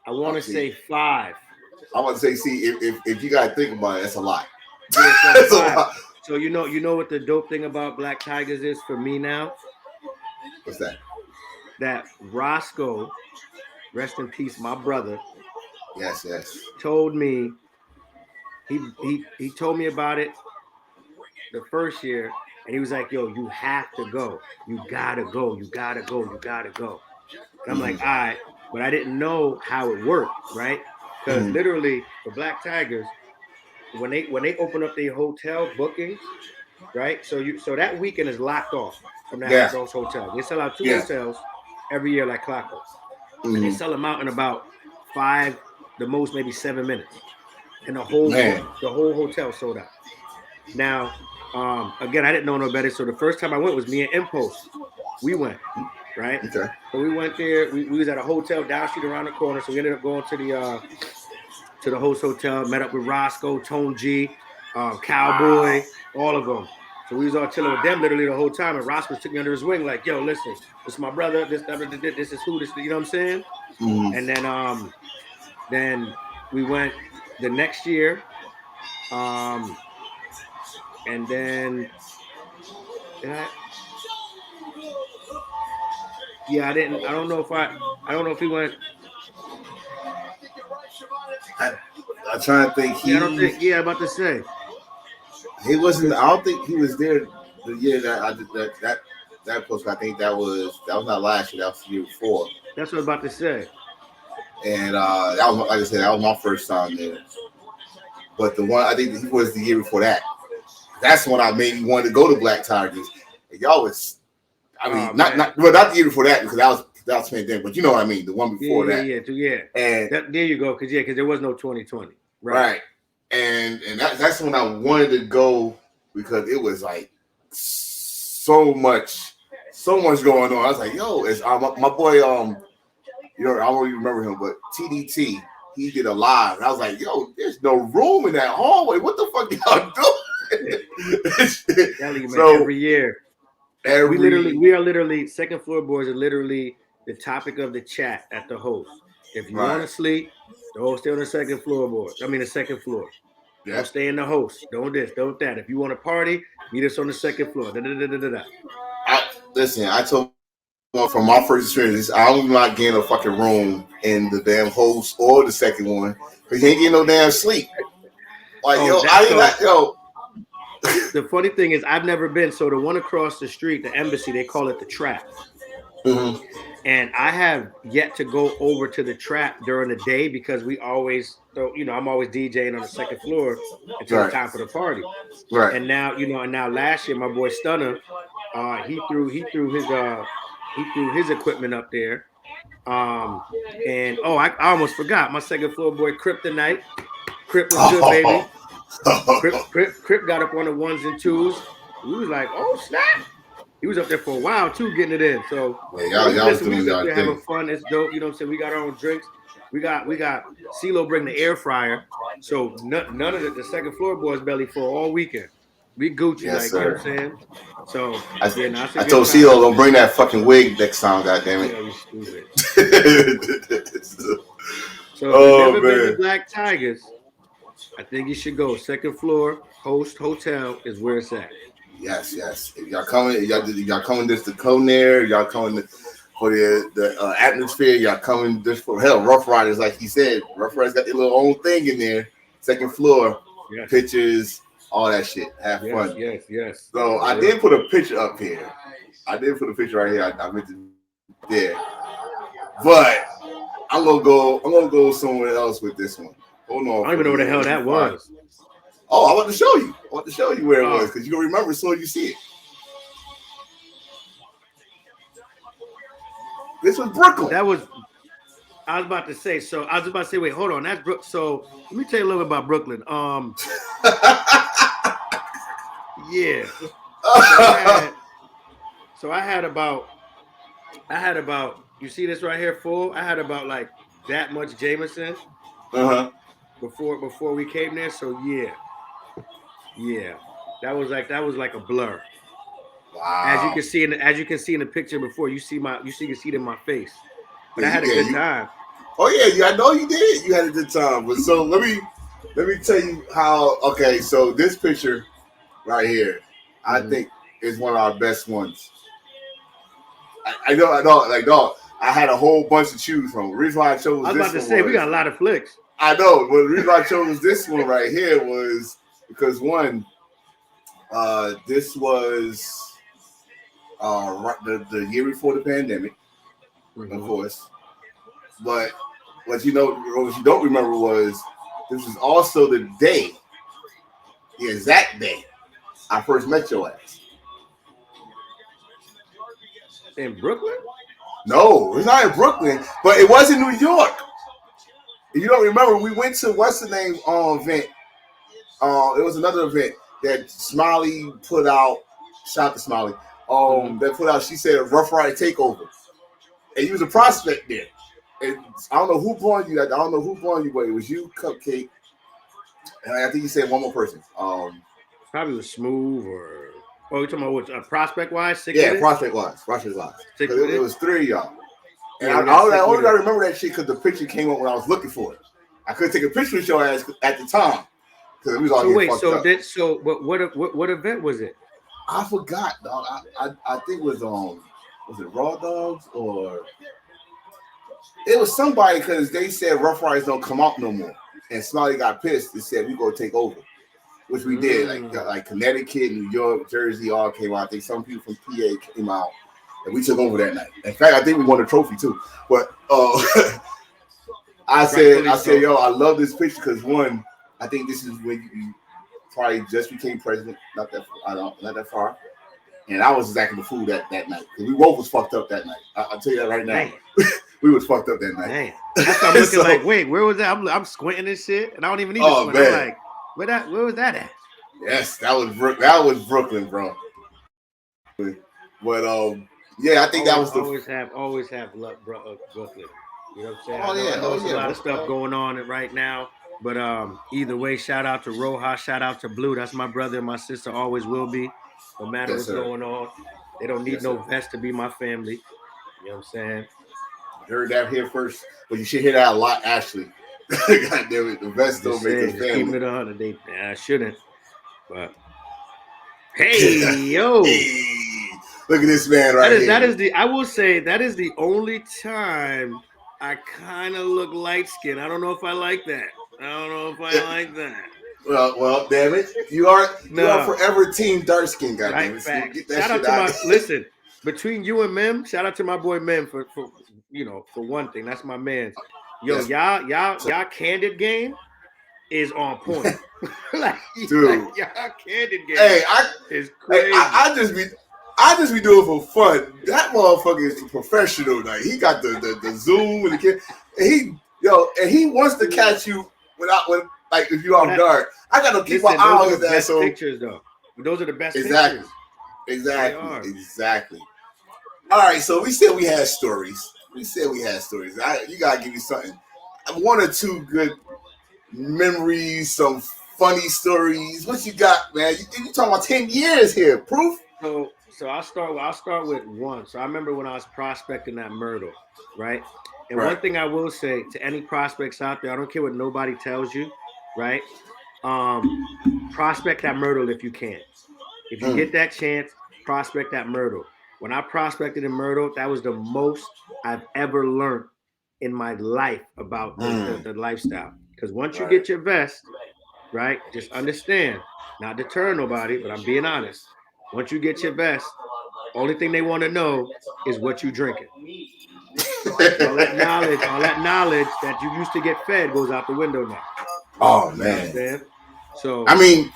Speaker 3: I want to say 5.
Speaker 2: I want to say, see, if you got to think about it, that's a lot.
Speaker 3: Yeah, that's a lot. So you know what the dope thing about Black Tigers is for me now?
Speaker 2: What's that?
Speaker 3: That Roscoe, rest in peace, my brother.
Speaker 2: Yes.
Speaker 3: Told me he told me about it the first year, and he was like, "Yo, you have to go. You gotta go. You gotta go. You gotta go." And I'm like, "All right," but I didn't know how it worked, right? Because literally, the Black Tigers, when they open up their hotel bookings, right? So that weekend is locked off from those hotels. They sell out 2 hotels every year like clockwork. And they sell them out in about 5, the most maybe 7 minutes. And the whole hotel sold out. Now, Again, I didn't know no better. So the first time I went was me and Impulse. We went, right?
Speaker 2: Okay.
Speaker 3: So we went there. We was at a hotel down street around the corner. So we ended up going to the host hotel, met up with Roscoe, Tone G, Cowboy, all of them. So we was all chilling with them literally the whole time. And Roscoe took me under his wing, like, yo, listen, this is my brother, this is who, this, you know what I'm saying?
Speaker 2: Mm.
Speaker 3: And then we went the next year. And then I don't know if he went.
Speaker 2: I'm trying to think.
Speaker 3: I don't think. Yeah, I'm about to say
Speaker 2: he wasn't. I don't think he was there the year that I did that post. I think that was not last year. That was the year before.
Speaker 3: That's what I'm about to say.
Speaker 2: And that was, like I said, that was my first time there. But the one I think he was the year before that. That's when I made me want to go to Black Tigers. And y'all was, I mean, not the year before that because that was pandemic, but you know what I mean. The one before that.
Speaker 3: Yeah. And there you go, because there was no 2020.
Speaker 2: Right. And that's when I wanted to go because it was like so much going on. I was like, yo, it's my boy. I don't even remember him, but TDT. He did a live. And I was like, yo, there's no room in that hallway. What the fuck y'all doing?
Speaker 3: So every year. We are literally second floor boys are literally the topic of the chat at the host. If you want to sleep, don't stay on the second floor board. I mean the second floor. Yeah. Don't stay in the host. Don't this, don't that. If you want to party, meet us on the second floor.
Speaker 2: Listen, I told from my first experience, I'm not getting a fucking room in the damn host or the second one because you ain't getting no damn sleep. Like
Speaker 3: The funny thing is, I've never been. So the one across the street, the embassy, they call it the Trap.
Speaker 2: Mm-hmm.
Speaker 3: And I have yet to go over to the Trap during the day because we always, I'm always DJing on the second floor until it's time for the party.
Speaker 2: Right.
Speaker 3: And now, and last year, my boy Stunner, he threw his equipment up there. And I almost forgot my second floor boy Kryptonite. Kryp was good, baby. Kryp got up on the ones and twos. We was like, oh snap! He was up there for a while too, getting it in. So
Speaker 2: y'all was doing y'all thing.
Speaker 3: Having fun. It's dope. You know what I'm saying? We got our own drinks. We got CeeLo bring the air fryer. So none of the second floor boys belly full all weekend. We Gucci,
Speaker 2: yes,
Speaker 3: you know what I'm saying? So
Speaker 2: I told CeeLo don't bring that fucking wig next time, goddammit.
Speaker 3: Yeah, you stupid. So if you've never been to Black Tigers, I think you should go. Second floor, host hotel is where it's at.
Speaker 2: Yes. If y'all coming just to come there, y'all coming for the atmosphere, y'all coming just for Rough Riders, like he said. Rough Riders got their little own thing in there. Second floor, pictures, all that shit. Have fun.
Speaker 3: Yes.
Speaker 2: So I did put a picture up here. I did put a picture right here. I meant to there. But I'm gonna go somewhere else with this one. Hold on.
Speaker 3: I don't even know what the hell that was.
Speaker 2: Oh, I want to show you. I want to show you where it was because you're gonna remember as soon as you see it. This was Brooklyn.
Speaker 3: I was about to say. Wait, hold on. That's Brooklyn. So let me tell you a little bit about Brooklyn. Yeah. So I had about. You see this right here, full. I had about like that much Jameson. Before we came there. So yeah. That was like a blur.
Speaker 2: Wow.
Speaker 3: As you can see in the picture before, you can see it in my face. But I had a good time.
Speaker 2: Oh yeah, I know you did. You had a good time. But so let me tell you how. Okay, so this picture right here, I think is one of our best ones. I know. Like dog, I had a whole bunch to choose from. The reason why I chose this one.
Speaker 3: I was about to say we got a lot of flicks.
Speaker 2: I know, but the reason I chose this one right here was because one, this was the year before the pandemic, of course. But what you don't remember was this was also the exact day I first met your ass.
Speaker 3: In Brooklyn?
Speaker 2: No, it's not in Brooklyn, but it was in New York. If you don't remember, we went to what's the name event. It was another event. that Smiley put out. Shout out to Smiley. That put out. She said Rough Rider Takeover, and you was a prospect there. And I don't know who born you. I don't know who born you, but it was you, Cupcake, and I think you said one more person.
Speaker 3: Probably was Smooth or you talking about what prospect wise?
Speaker 2: Prospect wise. Because it was three of y'all. And I only remember that shit because the picture came up when I was looking for it. I couldn't take a picture with your ass at the time because it was all
Speaker 3: what event was it?
Speaker 2: I forgot, dog. I think it was it Raw Dogs or it was somebody because they said Rough Riders don't come out no more, and Smiley got pissed and said we gonna take over, which we did. Like Connecticut, New York, Jersey all came out. I think some people from PA came out, and we took over that night. In fact, I think we won a trophy too. But I said, yo, I love this picture because one, I think this is when you probably just became president, not that far. And I was exactly the fool that night. Because we both was fucked up that night. I'll tell you that right now. We was fucked up that night.
Speaker 3: Man. I'm looking like, wait, where was that? I'm squinting this shit, and I don't even need to squint. Man. I'm like, where was that at?
Speaker 2: Yes, that was Brooklyn, bro. But yeah, I think that was the
Speaker 3: always have luck, bro, Brooklyn. You know what I'm saying?
Speaker 2: I know
Speaker 3: there's a lot of stuff going on right now. But either way, shout out to Roja, shout out to Blue. That's my brother and my sister, always will be. No matter what's going on. They don't need no vest to be my family. You know what I'm saying?
Speaker 2: You heard that here first, but you should hear that a lot, actually. God damn it, the vest don't make a family.
Speaker 3: Keep it 100. I shouldn't. But hey, yo.
Speaker 2: Hey, look at this man here.
Speaker 3: I will say that is the only time I kind of look light skinned. I don't know if I like that.
Speaker 2: Well, damn it. You are forever team dark skin, goddamn it.
Speaker 3: Shout out to listen, between you and Mem, shout out to my boy Mem for one thing. That's my man. Yo, y'all candid game is on point.
Speaker 2: Dude.
Speaker 3: Y'all candid game is crazy.
Speaker 2: I just be doing it for fun. That motherfucker is professional. Like he got the zoom and the kid, and he wants to catch you if you're off guard. I got to keep my eye on his ass.
Speaker 3: Pictures though. Those are the best
Speaker 2: pictures. Exactly. All right, so we said we had stories. You gotta give me something. One or two good memories, some funny stories. What you got, man? You talking about 10 years here? Proof?
Speaker 3: So I'll start with one. So I remember when I was prospecting at Myrtle, right? And one thing I will say to any prospects out there, I don't care what nobody tells you, right? Prospect at Myrtle if you can. If you get that chance, prospect at Myrtle. When I prospected in Myrtle, that was the most I've ever learned in my life about the lifestyle. Because once you get your vest, right, just understand, not deter nobody, but I'm being honest. Once you get your vest, only thing they want to know is what you drinking. all that knowledge that you used to get fed goes out the window now.
Speaker 2: Oh man.
Speaker 3: You know so
Speaker 2: I mean,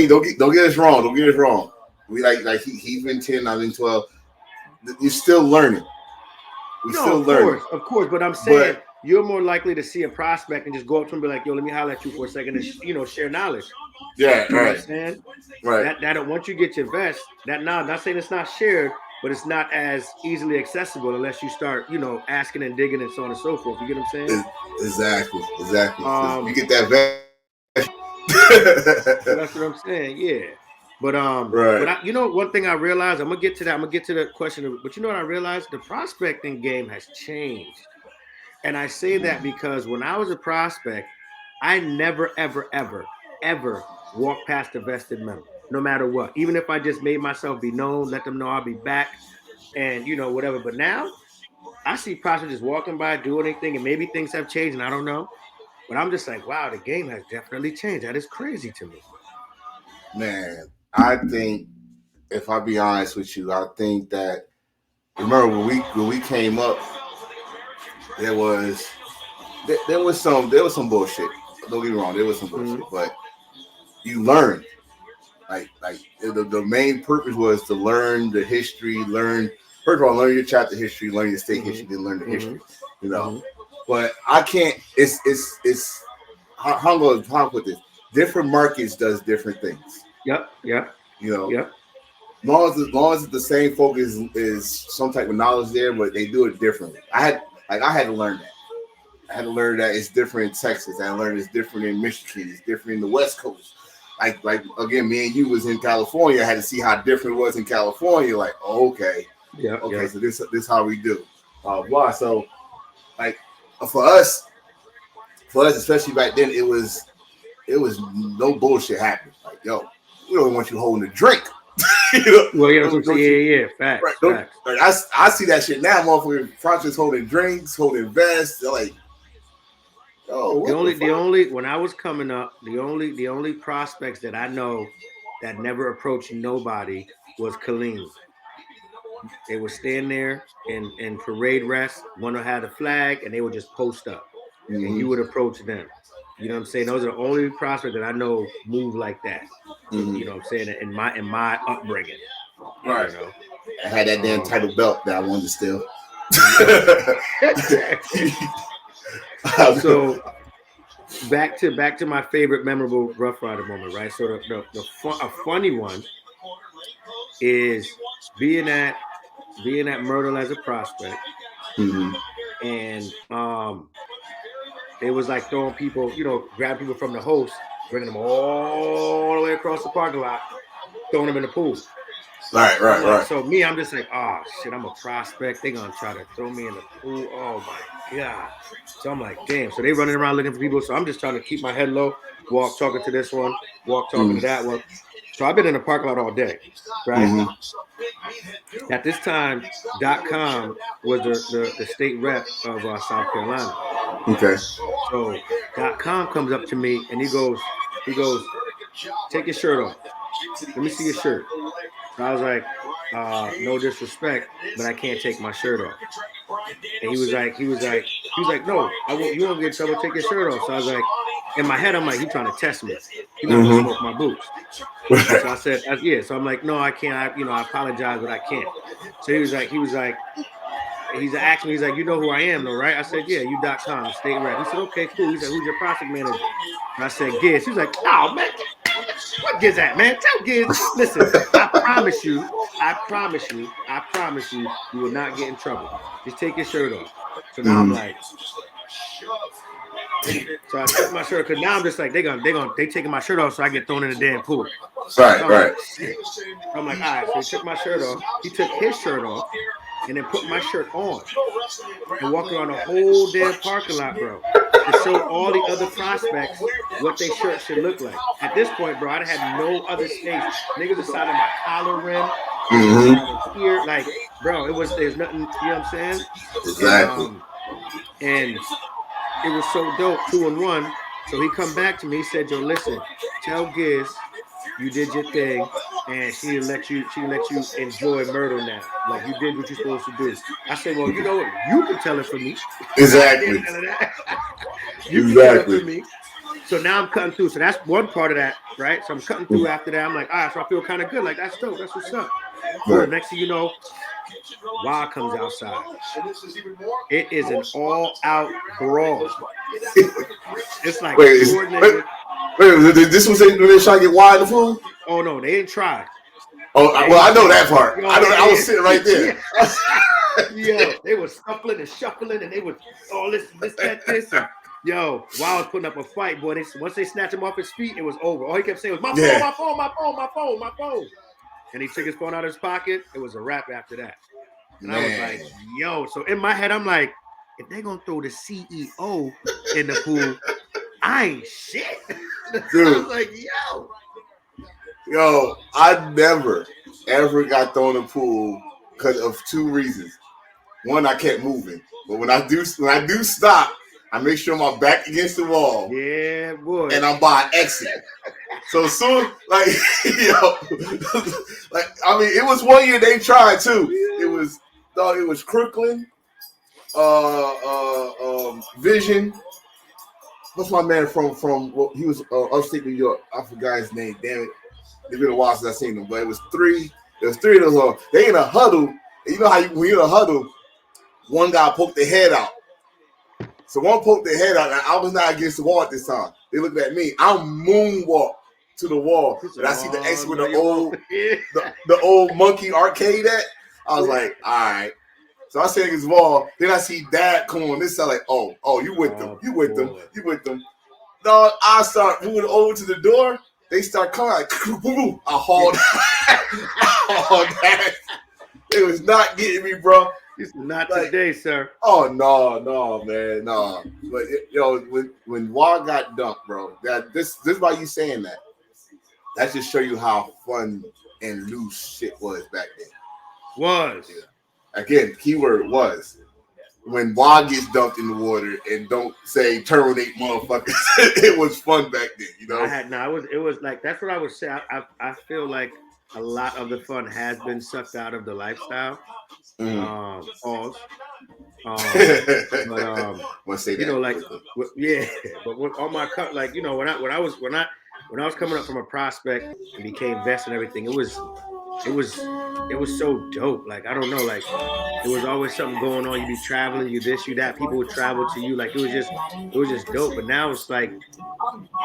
Speaker 2: don't get us wrong. We like he's been 10, I've been 12. You're still learning. Of course,
Speaker 3: but I'm saying you're more likely to see a prospect and just go up to him and be like, yo, let me holler at you for a second and share knowledge.
Speaker 2: Yeah,
Speaker 3: you know
Speaker 2: right.
Speaker 3: What I'm saying?
Speaker 2: Right.
Speaker 3: That once you get your vest, not saying it's not shared, but it's not as easily accessible unless you start, asking and digging and so on and so forth. You get what I'm saying?
Speaker 2: Exactly. You get that vest.
Speaker 3: That's what I'm saying. Yeah. But one thing I realized, I'm gonna get to that. I'm gonna get to the question. But you know what I realized? The prospecting game has changed, and I say that because when I was a prospect, I never, ever, ever, ever walked past a vested member, no matter what. Even if I just made myself be known, let them know I'll be back, and whatever. But now, I see prospects just walking by, doing anything, and maybe things have changed, and I don't know. But I'm just like, wow, the game has definitely changed. That is crazy to me.
Speaker 2: Man, I think, if I be honest with you, I think that remember when we came up, there was some bullshit. Don't get me wrong, there was some bullshit, but you learn. Like the main purpose was to learn the history. First of all, learn your chapter history, learn your state history, then learn the history. But I can't. It's how I'm gonna talk with this. Different markets does different things.
Speaker 3: Yep. Yep.
Speaker 2: You know,
Speaker 3: Yep.
Speaker 2: as long as the same focus is some type of knowledge there, but they do it differently. I had to learn that. I had to learn that it's different in Texas. I learned it's different in Michigan. It's different in the West Coast. Like again, me and you was in California. I had to see how different it was in California. Like, oh, okay,
Speaker 3: Yeah.
Speaker 2: okay,
Speaker 3: Yeah.
Speaker 2: so this how we do. Why? So like for us, especially back then, it was no bullshit happening. Like, yo, we don't want you holding a drink.
Speaker 3: Well, yeah, that's what I'm
Speaker 2: don't
Speaker 3: saying.
Speaker 2: you,
Speaker 3: Yeah. Facts.
Speaker 2: right,
Speaker 3: Facts.
Speaker 2: like, I see that shit now. Motherfuckers, Francis holding drinks, holding vests. They're like, oh, what
Speaker 3: The only when I was coming up, the only prospects that I know that never approached nobody was Colleen. They would stand there in parade rest. One would have the flag, and they would just post up, and you would approach them. You know what I'm saying? Those are the only prospects that I know move like that. You know what I'm saying? In my upbringing,
Speaker 2: right.
Speaker 3: You know,
Speaker 2: I had that damn title belt that I wanted to steal.
Speaker 3: So back to my favorite memorable Rough Rider moment, right? So a funny one is being at Myrtle as a prospect, and they was like throwing people, grab people from the host, bringing them all the way across the parking lot, throwing them in the pool.
Speaker 2: Right.
Speaker 3: So me, I'm just like, oh shit, I'm a prospect. They gonna try to throw me in the pool. Oh my god. So I'm like, damn. So they running around looking for people. So I'm just trying to keep my head low, walk talking to this one, walk talking to that one. So I've been in the parking lot all day, right? At this time, .com was the state rep of South Carolina.
Speaker 2: Okay.
Speaker 3: So .com comes up to me and he goes, take your shirt off. Let me see your shirt. So I was like, no disrespect, but I can't take my shirt off. And he was like, no, you won't get in trouble. Take your shirt off. So I was like, in my head, I'm like, he's trying to test me. He's not gonna smoke my boots. So I said, yeah. So I'm like, no, I can't. I apologize, but I can't. So he was like, he's asking me, he's like, you know who I am, though, right? I said, yeah, you .com, the state rep. He said, okay, cool. He said, who's your prospect manager? And I said, Giz. He was like, oh man, what Giz at, man? Tell Giz, listen, I promise you, you will not get in trouble. Just take your shirt off. So now I'm like, so I took my shirt because now I'm just like they taking my shirt off so I get thrown in the damn pool.
Speaker 2: Right.
Speaker 3: Like, I'm like, all right. So he took my shirt off. He took his shirt off and then put my shirt on and walked around the whole damn parking lot, bro, to show all the other prospects what their shirt should look like. At this point, bro, I had no other space. Niggas decided my collar rim. Here, like, bro, there's nothing, you know what I'm saying?
Speaker 2: Exactly.
Speaker 3: And it was so dope, 2-1. So he come back to me, he said, yo, listen, tell Giz you did your thing and she let you enjoy Myrtle now. Like you did what you're supposed to do. I said, well, you know what? You can tell it for me.
Speaker 2: Exactly.
Speaker 3: You can tell it for me. So now I'm cutting through. So that's one part of that, right? So I'm cutting through after that. I'm like, all right, so I feel kind of good. Like, that's dope. That's what's up. Right. Next thing you know, Wild comes outside. It is an all-out brawl. It's like
Speaker 2: wait, this was when they trying to get Wild the fool?
Speaker 3: Oh no, they didn't try.
Speaker 2: Oh well, I know that part. I was sitting right there.
Speaker 3: Yo, they were scuffling and shuffling, and they would this, that. And, yo, Wild was putting up a fight, boy. Once they snatched him off his feet, it was over. All he kept saying was, my phone. And he took his phone out of his pocket. It was a wrap after that. And I was like, yo. So in my head, I'm like, if they're going to throw the CEO in the pool, I ain't shit. Dude. I was like,
Speaker 2: yo, I never, ever got thrown in the pool because of two reasons. One, I kept moving. But when I do stop, I make sure my back against the wall.
Speaker 3: Yeah, boy.
Speaker 2: And I'm by an exit. So soon, like, like, I mean, it was one year they tried too. It was Crooklyn, Vision. What's my man from? Well, he was upstate New York. I forgot his name. Damn it! It's been a while since I seen him. But it was three. There was three of those. They in a huddle. And you know how when you're in a huddle, one guy poked their head out. So one poked their head out, and I was not against the wall at this time. They looked at me. I moonwalked to the wall.
Speaker 3: He said,
Speaker 2: And I see the exit with
Speaker 3: no,
Speaker 2: the
Speaker 3: you
Speaker 2: old
Speaker 3: won't. Yeah.
Speaker 2: the old monkey arcade at. I was like, all right. So I see his wall. Then I see Dad come on this side, like, oh, you with them. You with them.
Speaker 3: Boy.
Speaker 2: You with them. No, I start moving over to the door. They start coming like, boom, boom. I hauled that. It was not getting me, bro.
Speaker 3: He said, not
Speaker 2: Like,
Speaker 3: today, sir.
Speaker 2: Oh no, man, no. But when Wall got dumped, bro, this is why you saying that. That just show you how fun and loose shit was back then.
Speaker 3: Was.
Speaker 2: Yeah. Again, keyword was. When Wall gets dumped in the water and don't say terminate motherfuckers, it was fun back then, you know.
Speaker 3: It was like that's what I would say. I feel like a lot of the fun has been sucked out of the lifestyle. Pause. But
Speaker 2: say
Speaker 3: you
Speaker 2: that,
Speaker 3: know, like yeah, but with all my cut, like you know, when I was coming up from a prospect and became vest and everything, it was so dope. Like I don't know, like there was always something going on. You be traveling, you this, you that. People would travel to you. Like it was just dope. But now it's like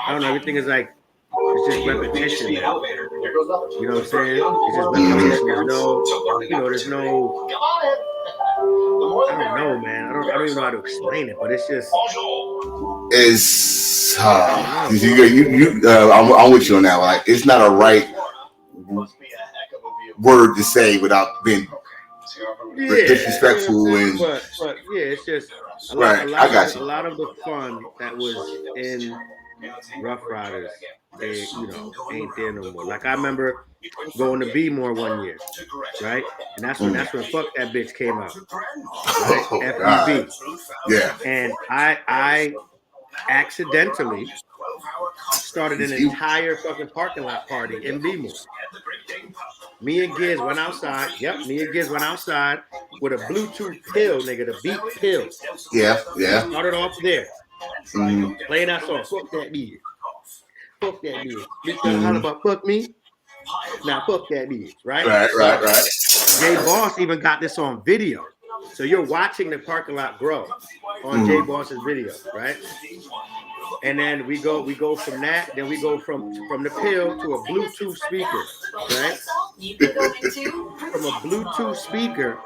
Speaker 3: I don't know. Everything is like it's just repetition now. You know what I'm saying? It's just repetition. There's no. I don't know, man. I don't even know how to explain it, but it's just.
Speaker 2: I'm with you on that. Like, it's not a right word to say without being disrespectful
Speaker 3: but yeah, it's just a lot of the fun that was in Rough Riders, ain't there no more. Like I remember going to Be More one year, right? And that's when Fuck That Bitch came out, right? FBB.
Speaker 2: Yeah.
Speaker 3: And I accidentally started an entire fucking parking lot party in Be More. Me and Giz went outside. Yep, me and Giz went outside with a Bluetooth pill, nigga, the beat pill.
Speaker 2: Yeah.
Speaker 3: Started off there. Playing that song, fuck that bitch. Fuck that bitch. Bitch better holler about fuck me. Now fuck that bitch, right?
Speaker 2: Right.
Speaker 3: Jay Boss even got this on video. So you're watching the parking lot grow on Jay Boss's video, right? And then we go from that, then we go from the pill to a Bluetooth speaker, right? From a Bluetooth speaker,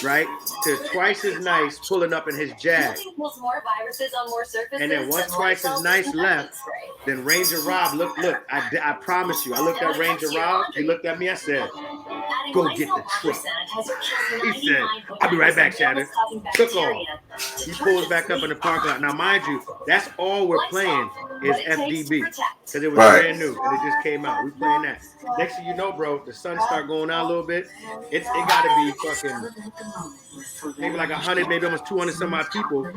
Speaker 3: right, to Twice as Nice pulling up in his Jag. And then once Twice as Nice left, then Ranger Rob, look, I promise you, I looked at Ranger Rob, he looked at me, I said, go get the truck. He said, I'll be right back, Shatter. Took off. He pulls back up in the parking lot. Now, mind you, that's all we're playing is FDB. Because it was brand new and it just came out. We playing that. Next thing you know, bro, the sun start going out a little bit. It got to be fucking maybe like 100, maybe almost 200 some odd people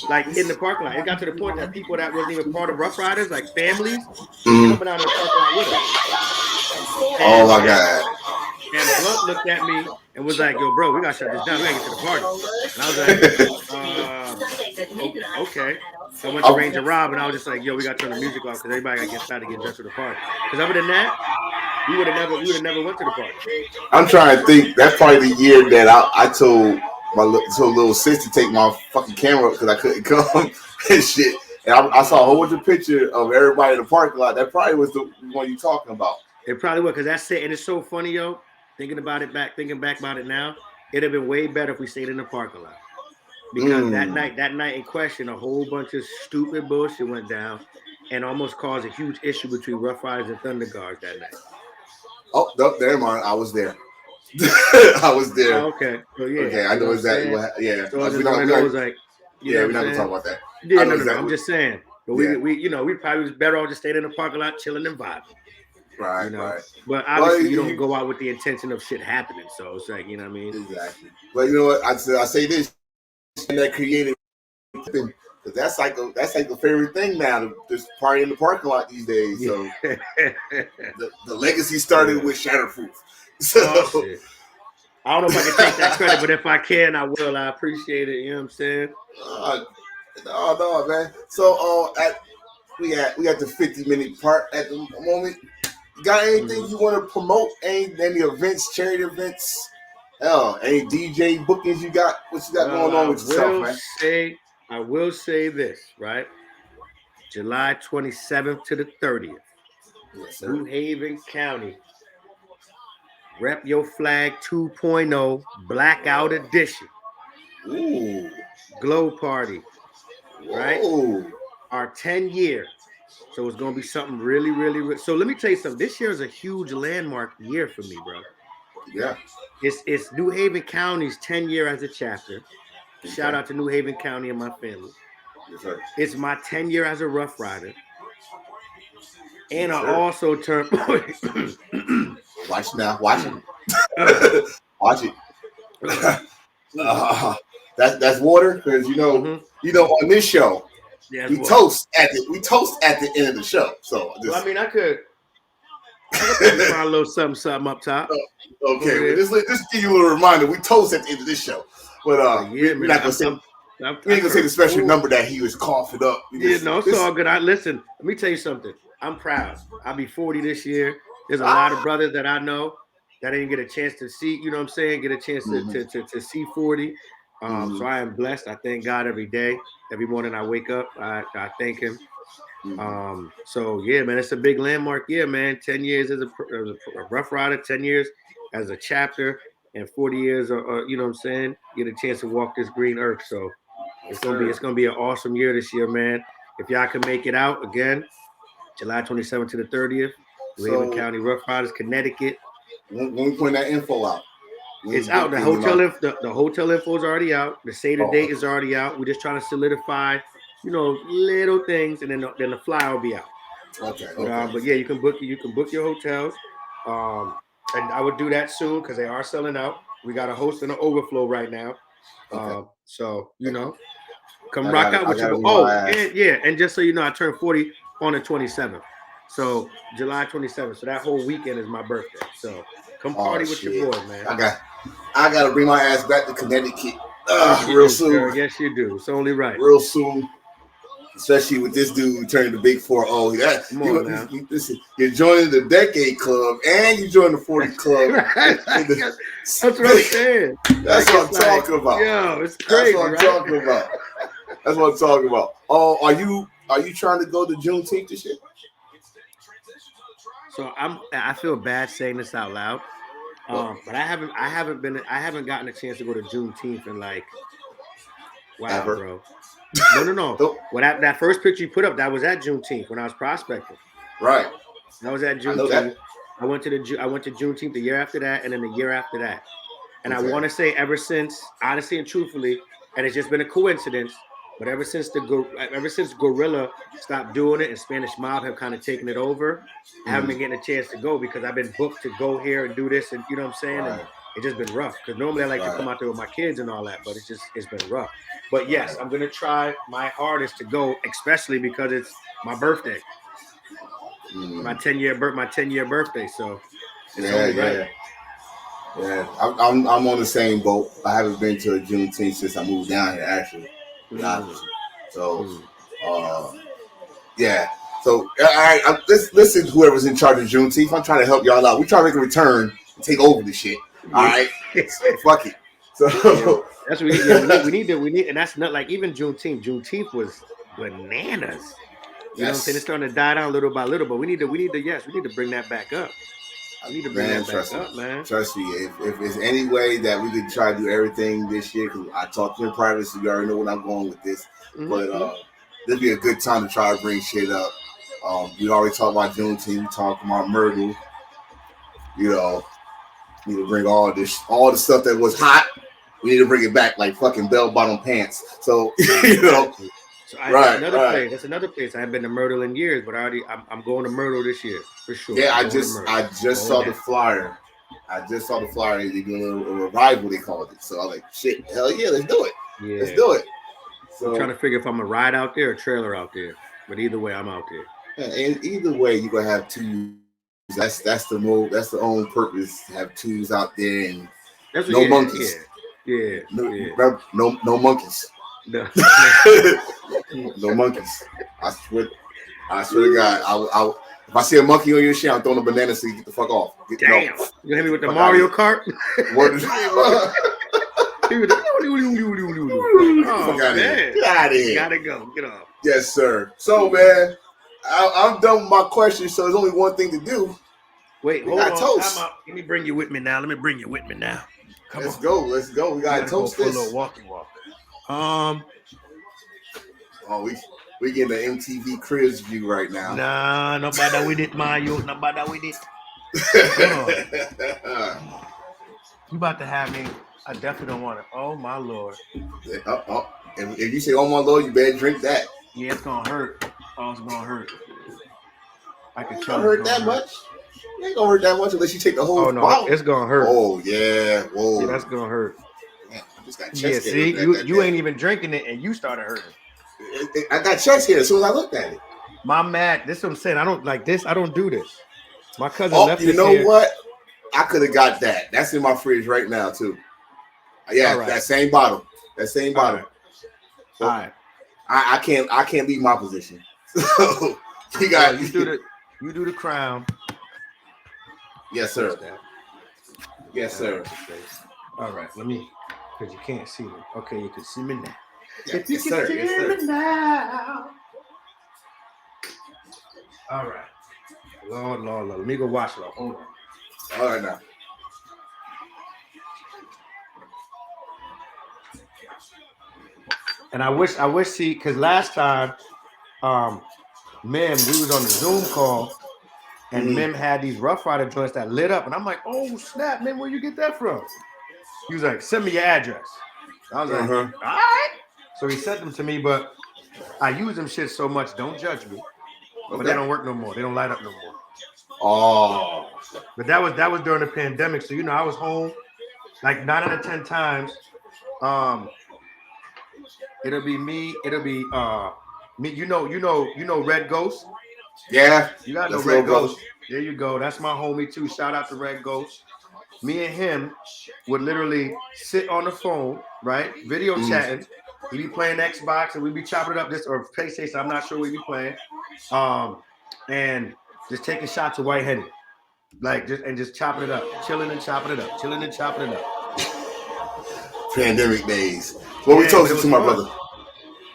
Speaker 3: like in the parking lot. It got to the point that people that wasn't even part of Rough Riders, like families, coming out of the parking lot with us.
Speaker 2: Oh my God.
Speaker 3: And Blunt looked at me and was like, yo, bro, we got to shut this down. We got to get to the party. And I was like, okay. So I went to Ranger Rob and I was just like, yo, we got to turn the music off because everybody got to get started to get dressed for the party. Because other than that, we would have never went to the party.
Speaker 2: I'm trying to think. That's probably the year that I told my little sis to take my fucking camera because I couldn't come and shit. And I saw a whole bunch of pictures of everybody in the parking lot. That probably was the one you talking about.
Speaker 3: It probably was because that's it. And it's so funny, yo. Thinking back about it now, it'd have been way better if we stayed in the parking lot. Because that night in question, a whole bunch of stupid bullshit went down and almost caused a huge issue between Rough Riders and Thunder Guards that night.
Speaker 2: Oh, no, never mind. I was there. I was there.
Speaker 3: Oh, okay. So, yeah.
Speaker 2: Okay, I know exactly what happened. Yeah.
Speaker 3: So we're not going
Speaker 2: to talk about that.
Speaker 3: Yeah, no. I'm just saying. But we probably was better off just staying in the parking lot, chilling and vibing.
Speaker 2: Right.
Speaker 3: But obviously, you don't go out with the intention of shit happening. So it's like, you know what I mean?
Speaker 2: Exactly. But you know what? I say this, that creative, because that's like the favorite thing now. Just party in the parking lot these days. So the legacy started with Shatterproof. So
Speaker 3: I don't know if I can take that credit, but if I can, I will. I appreciate it. You know what I'm saying?
Speaker 2: No, man. So we got the 50-minute part at the moment. Got anything you want to promote? Any events, charity events? Any DJ bookings you got? What you got going on with yourself, man?
Speaker 3: I will say this, right? July 27th to the 30th.
Speaker 2: Yes, sir.
Speaker 3: New Haven County. Rep Your Flag 2.0 Blackout Edition.
Speaker 2: Ooh.
Speaker 3: Glow Party, right?
Speaker 2: Whoa.
Speaker 3: Our 10-year. So it's gonna be something really, really, so let me tell you something. This year is a huge landmark year for me, bro.
Speaker 2: Yeah.
Speaker 3: It's New Haven County's 10-year as a chapter. Shout
Speaker 2: Okay.
Speaker 3: out to New Haven County and my family.
Speaker 2: Yes, sir.
Speaker 3: It's my 10-year as a Rough Rider. And
Speaker 2: Yes,
Speaker 3: I
Speaker 2: sir.
Speaker 3: also turned
Speaker 2: Watch now. Watch it.
Speaker 3: uh,
Speaker 2: Watch it.
Speaker 3: uh,
Speaker 2: That's water because on this show
Speaker 3: yeah,
Speaker 2: we
Speaker 3: water.
Speaker 2: toast at the end of the show. So
Speaker 3: Well, I mean, I could probably find a little something up top.
Speaker 2: okay, but just give you a little reminder. We toast at the end of this show, but
Speaker 3: Yeah,
Speaker 2: we're
Speaker 3: man.
Speaker 2: not gonna say we ain't gonna say the special number that he was coughing up.
Speaker 3: It's all good. Listen. Let me tell you something. I'm proud. I'll be 40 this year. There's a lot of brothers that I know that didn't get a chance to see. You know what I'm saying? Get a chance to see 40. So I am blessed. I thank God every day. Every morning I wake up, I thank Him. So yeah, man, it's a big landmark year, man. 10 years as a Rough Rider, 10 years as a chapter, and 40 years, you know what I'm saying? Get a chance to walk this green earth. So it's gonna be an awesome year this year, man. If y'all can make it out again, July 27th to the 30th, New Haven County Rough Riders, Connecticut.
Speaker 2: When we put that info out,
Speaker 3: It's out. The hotel info is already out. The say the date is already out. We're just trying to solidify, little things, and then the flyer will be out.
Speaker 2: Okay.
Speaker 3: But yeah, you can book your hotels. And I would do that soon because they are selling out. We got a host and an overflow right now. So come rock out with you. And just so you know, I turned 40 on the 27th. So July 27th. So that whole weekend is my birthday. So come party with your boy, man.
Speaker 2: I gotta bring my ass back to Connecticut
Speaker 3: real soon. Sir. Yes, you do. It's only right.
Speaker 2: Real soon. Especially with this dude turning the big 4-0. You're joining the decade club and you join the 40 club.
Speaker 3: That's what I'm saying.
Speaker 2: That's what I'm talking about.
Speaker 3: Yo, it's crazy.
Speaker 2: That's what I'm talking about. That's what I'm talking about. Oh, are you trying to go to Juneteenth this year?
Speaker 3: So I feel bad saying this out loud. But I haven't gotten a chance to go to Juneteenth in
Speaker 2: Ever.
Speaker 3: Bro. No. Well, that first picture you put up, that was at Juneteenth when I was prospecting.
Speaker 2: Right.
Speaker 3: That was at Juneteenth. I went to Juneteenth the year after that, and then the year after that. And I want to say ever since, honestly and truthfully, and it's just been a coincidence, but ever since Gorilla stopped doing it and Spanish Mob have kind of taken it over, I haven't been getting a chance to go because I've been booked to go here and do this, and you know what I'm saying?
Speaker 2: Right.
Speaker 3: And it's just been rough because normally I like to come out there with my kids and all that, but it's been rough. But yes, I'm gonna try my hardest to go, especially because it's my birthday, my 10-year birthday. So it's only right.
Speaker 2: Yeah, I'm on the same boat. I haven't been to a Juneteenth since I moved down here, actually. So, yeah. So, all right, listen, whoever's in charge of Juneteenth, I'm trying to help y'all out. We're trying to make a return and take over the shit. All right, so, fuck it. So
Speaker 3: that's what we need, and that's not like even Juneteenth. Juneteenth was bananas. You know what I'm saying? It's starting to die down little by little, but we need to bring that back up. I need to bring that back up, man.
Speaker 2: Trust me, if there's any way that we could try to do everything this year, because I talked to you in private, so you already know where I'm going with this. But this be a good time to try to bring shit up. We already talked about Juneteenth, we talked about Myrtle. Need to bring all the stuff that was hot. We need to bring it back like fucking bell-bottom pants. So
Speaker 3: So That's another place. I haven't been to Myrtle in years, but I'm going to Myrtle this year for sure.
Speaker 2: Yeah, I just saw the flyer. They're doing a revival, they called it. So I was like, shit, hell yeah, let's do it.
Speaker 3: Yeah.
Speaker 2: Let's do it. So
Speaker 3: I'm trying to figure if I'm gonna ride out there or trailer out there. But either way, I'm out there.
Speaker 2: Yeah, and either way, you're gonna have two. That's the move. That's the own purpose. Have twos out there and no monkeys.
Speaker 3: Yeah.
Speaker 2: No monkeys.
Speaker 3: No.
Speaker 2: No monkeys. I swear to God, if I see a monkey on your shit, I'm throwing a banana so you get the fuck off.
Speaker 3: Damn. You hit me with the Mario Kart?
Speaker 2: Oh, man. Get out of here.
Speaker 3: Gotta go. Get off.
Speaker 2: Yes, sir. So, man, I'm done with my question, so there's only one thing to do.
Speaker 3: Wait,
Speaker 2: We
Speaker 3: hold
Speaker 2: got
Speaker 3: on.
Speaker 2: toast.
Speaker 3: Time out. Let me bring you with me now. Come
Speaker 2: Let's
Speaker 3: on.
Speaker 2: go. Let's go. We
Speaker 3: We
Speaker 2: gotta
Speaker 3: gotta go
Speaker 2: toast
Speaker 3: for a
Speaker 2: this.
Speaker 3: little walkie walk.
Speaker 2: Oh, we getting the MTV Cribs view right now.
Speaker 3: Nah, nobody with it, Mario. Nobody with it. You about to have me? I definitely don't want it. Oh my lord.
Speaker 2: If you say, "Oh my lord," you better drink that.
Speaker 3: Yeah, it's gonna hurt. Oh, it's gonna hurt. I can
Speaker 2: It
Speaker 3: tell
Speaker 2: don't hurt that much. It ain't gonna hurt that much unless you take the whole
Speaker 3: Oh no,
Speaker 2: bottle.
Speaker 3: it's gonna hurt.
Speaker 2: Oh yeah, whoa.
Speaker 3: Yeah, that's gonna hurt.
Speaker 2: Man, I just got chest
Speaker 3: Yeah,
Speaker 2: hair
Speaker 3: see,
Speaker 2: looking at
Speaker 3: you ain't even drinking it, and you started hurting.
Speaker 2: I got chest hair as soon as I looked at it.
Speaker 3: My mad. This is what I'm saying. I don't like this. I don't do this. My cousin
Speaker 2: Oh,
Speaker 3: left
Speaker 2: you
Speaker 3: this
Speaker 2: know
Speaker 3: here.
Speaker 2: what? I could have got that. That's in my fridge right now too. Yeah,
Speaker 3: All right.
Speaker 2: that same bottle. That same bottle.
Speaker 3: All right.
Speaker 2: I can't leave my position. So you got
Speaker 3: you do the crown.
Speaker 2: Yes, sir. Yes, sir.
Speaker 3: All right, let me, because you can't see me. Okay, you can see me now.
Speaker 2: Yeah,
Speaker 3: If you
Speaker 2: yes,
Speaker 3: can
Speaker 2: sir.
Speaker 3: see
Speaker 2: Yes, sir.
Speaker 3: me now. All right. Lord. Let me go wash it off. Hold on.
Speaker 2: All right now.
Speaker 3: And I wish, see, because last time, Mim, we was on the Zoom call, and Mim had these Rough Rider joints that lit up, and I'm like, oh snap, Mim, where you get that from? He was like, send me your address. I was like, all right. So he sent them to me, but I use them shit so much. Don't judge me. But they don't work no more. They don't light up no more.
Speaker 2: Oh.
Speaker 3: But that was during the pandemic. So I was home like 9 out of 10 times. It'll be me. It'll be me. You know Red Ghost.
Speaker 2: Yeah.
Speaker 3: You gotta know Red Ghost. There you go. That's my homie too. Shout out to Red Ghost. Me and him would literally sit on the phone, right? Video chatting. He'd be playing Xbox and we'd be chopping it up or PlayStation. I'm not sure we'd be playing. And just taking shots of White Henny. Like just chopping it up. Chilling and chopping it up. Chilling and chopping it up.
Speaker 2: Pandemic days. What we toasting to, my brother?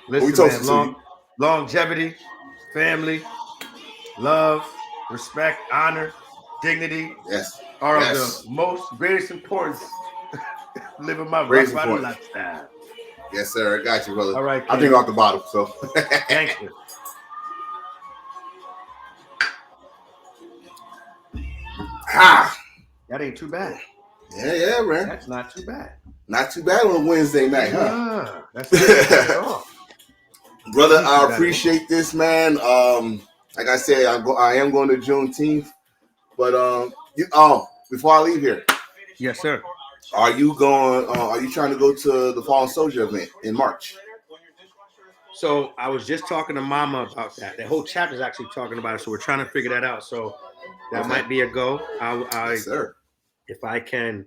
Speaker 3: Listen,
Speaker 2: what we toasting
Speaker 3: man, longevity, family, love, respect, honor, dignity.
Speaker 2: Yes.
Speaker 3: Are of the most greatest importance. Living my Rough Rider lifestyle.
Speaker 2: Yes, sir. I got you, brother.
Speaker 3: All right,
Speaker 2: I'll drink off the bottle. So.
Speaker 3: Thank you. That ain't too bad.
Speaker 2: Yeah, man.
Speaker 3: That's not too bad.
Speaker 2: Not too bad on a Wednesday night, huh?
Speaker 3: That's not too bad at all.
Speaker 2: Brother, I appreciate this, man. Like I said, I am going to Juneteenth, but before I leave here,
Speaker 3: yes, sir.
Speaker 2: Are you going? Are you trying to go to the Fallen Soldier event in March?
Speaker 3: So I was just talking to Mama about that. The whole chapter is actually talking about it, so we're trying to figure that out. So that might be a go.
Speaker 2: Yes, sir.
Speaker 3: If I can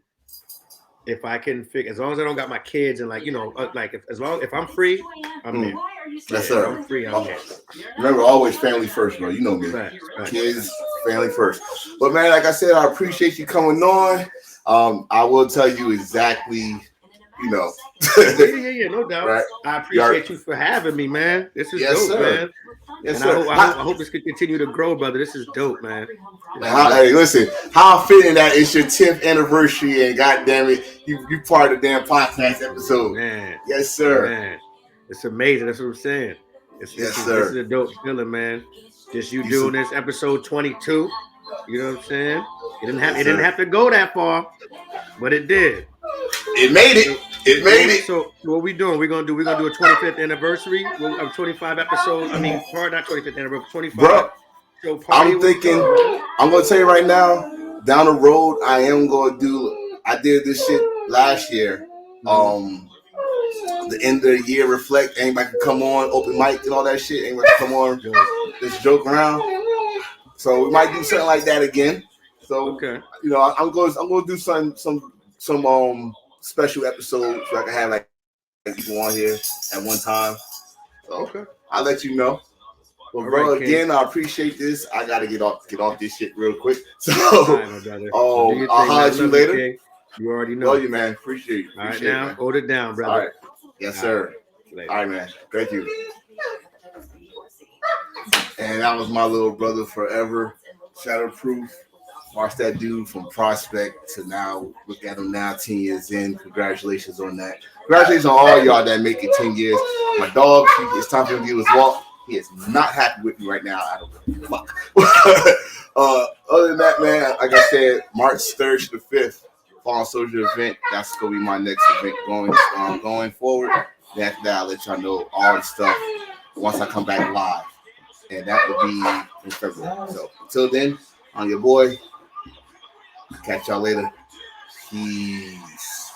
Speaker 3: figure, as long as I don't got my kids and if I'm free, I'm there.
Speaker 2: Yes, sir.
Speaker 3: If I'm free, I'm there.
Speaker 2: Remember, always family first, bro. You know me.
Speaker 3: Right.
Speaker 2: Kids, family first. But man, like I said, I appreciate you coming on. I will tell you exactly,
Speaker 3: yeah, no doubt.
Speaker 2: Right?
Speaker 3: I appreciate you for having me, man. This is dope,
Speaker 2: sir.
Speaker 3: man.
Speaker 2: Yes,
Speaker 3: and
Speaker 2: sir.
Speaker 3: I hope this can continue to grow, brother. This is dope, man.
Speaker 2: Hey, listen, how fitting that it's your 10th anniversary, and goddamn it, you part of the damn podcast episode.
Speaker 3: Man.
Speaker 2: Yes, sir.
Speaker 3: Man. It's amazing. That's what I'm saying.
Speaker 2: Yes, sir.
Speaker 3: This is a dope feeling, man. Just you doing this episode 22. You know what I'm saying? It didn't have to go that far, but it did.
Speaker 2: It made it. It made it.
Speaker 3: So what we doing? We're gonna do a 25th anniversary of 25 episodes. I mean, not 25th anniversary, 25.
Speaker 2: Bro,
Speaker 3: So
Speaker 2: I'm thinking. I'm gonna tell you right now. Down the road, I am gonna do. I did this shit last year. The end of the year reflect. Anybody can come on, open mic and all that shit. Anybody can come on, just joke around. So we might do something like that again. So I'm going to do some special episodes so I can have like people on here at one time. So I'll let you know. Well, bro, again, I appreciate this. I gotta get off this shit real quick. So I'll holler at you later.
Speaker 3: King. You already know.
Speaker 2: Love you, man. Appreciate you.
Speaker 3: All right, now hold it down, brother.
Speaker 2: All right. Yes, sir. All right, man. Thank you. And that was my little brother forever, Shatterproof. Watch that dude from prospect to now. Look at him now, 10 years in. Congratulations on that. Congratulations on all y'all that make it 10 years. My dog, it's time for him to do his walk. He is not happy with me right now. I don't give a fuck. Other than that, man, like I said, March 3rd to the 5th, Fall Soldier event. That's going to be my next event going forward. Then after that, I'll let y'all know all the stuff once I come back live. And that will be in February. So until then, I'm your boy. Catch y'all later. Peace.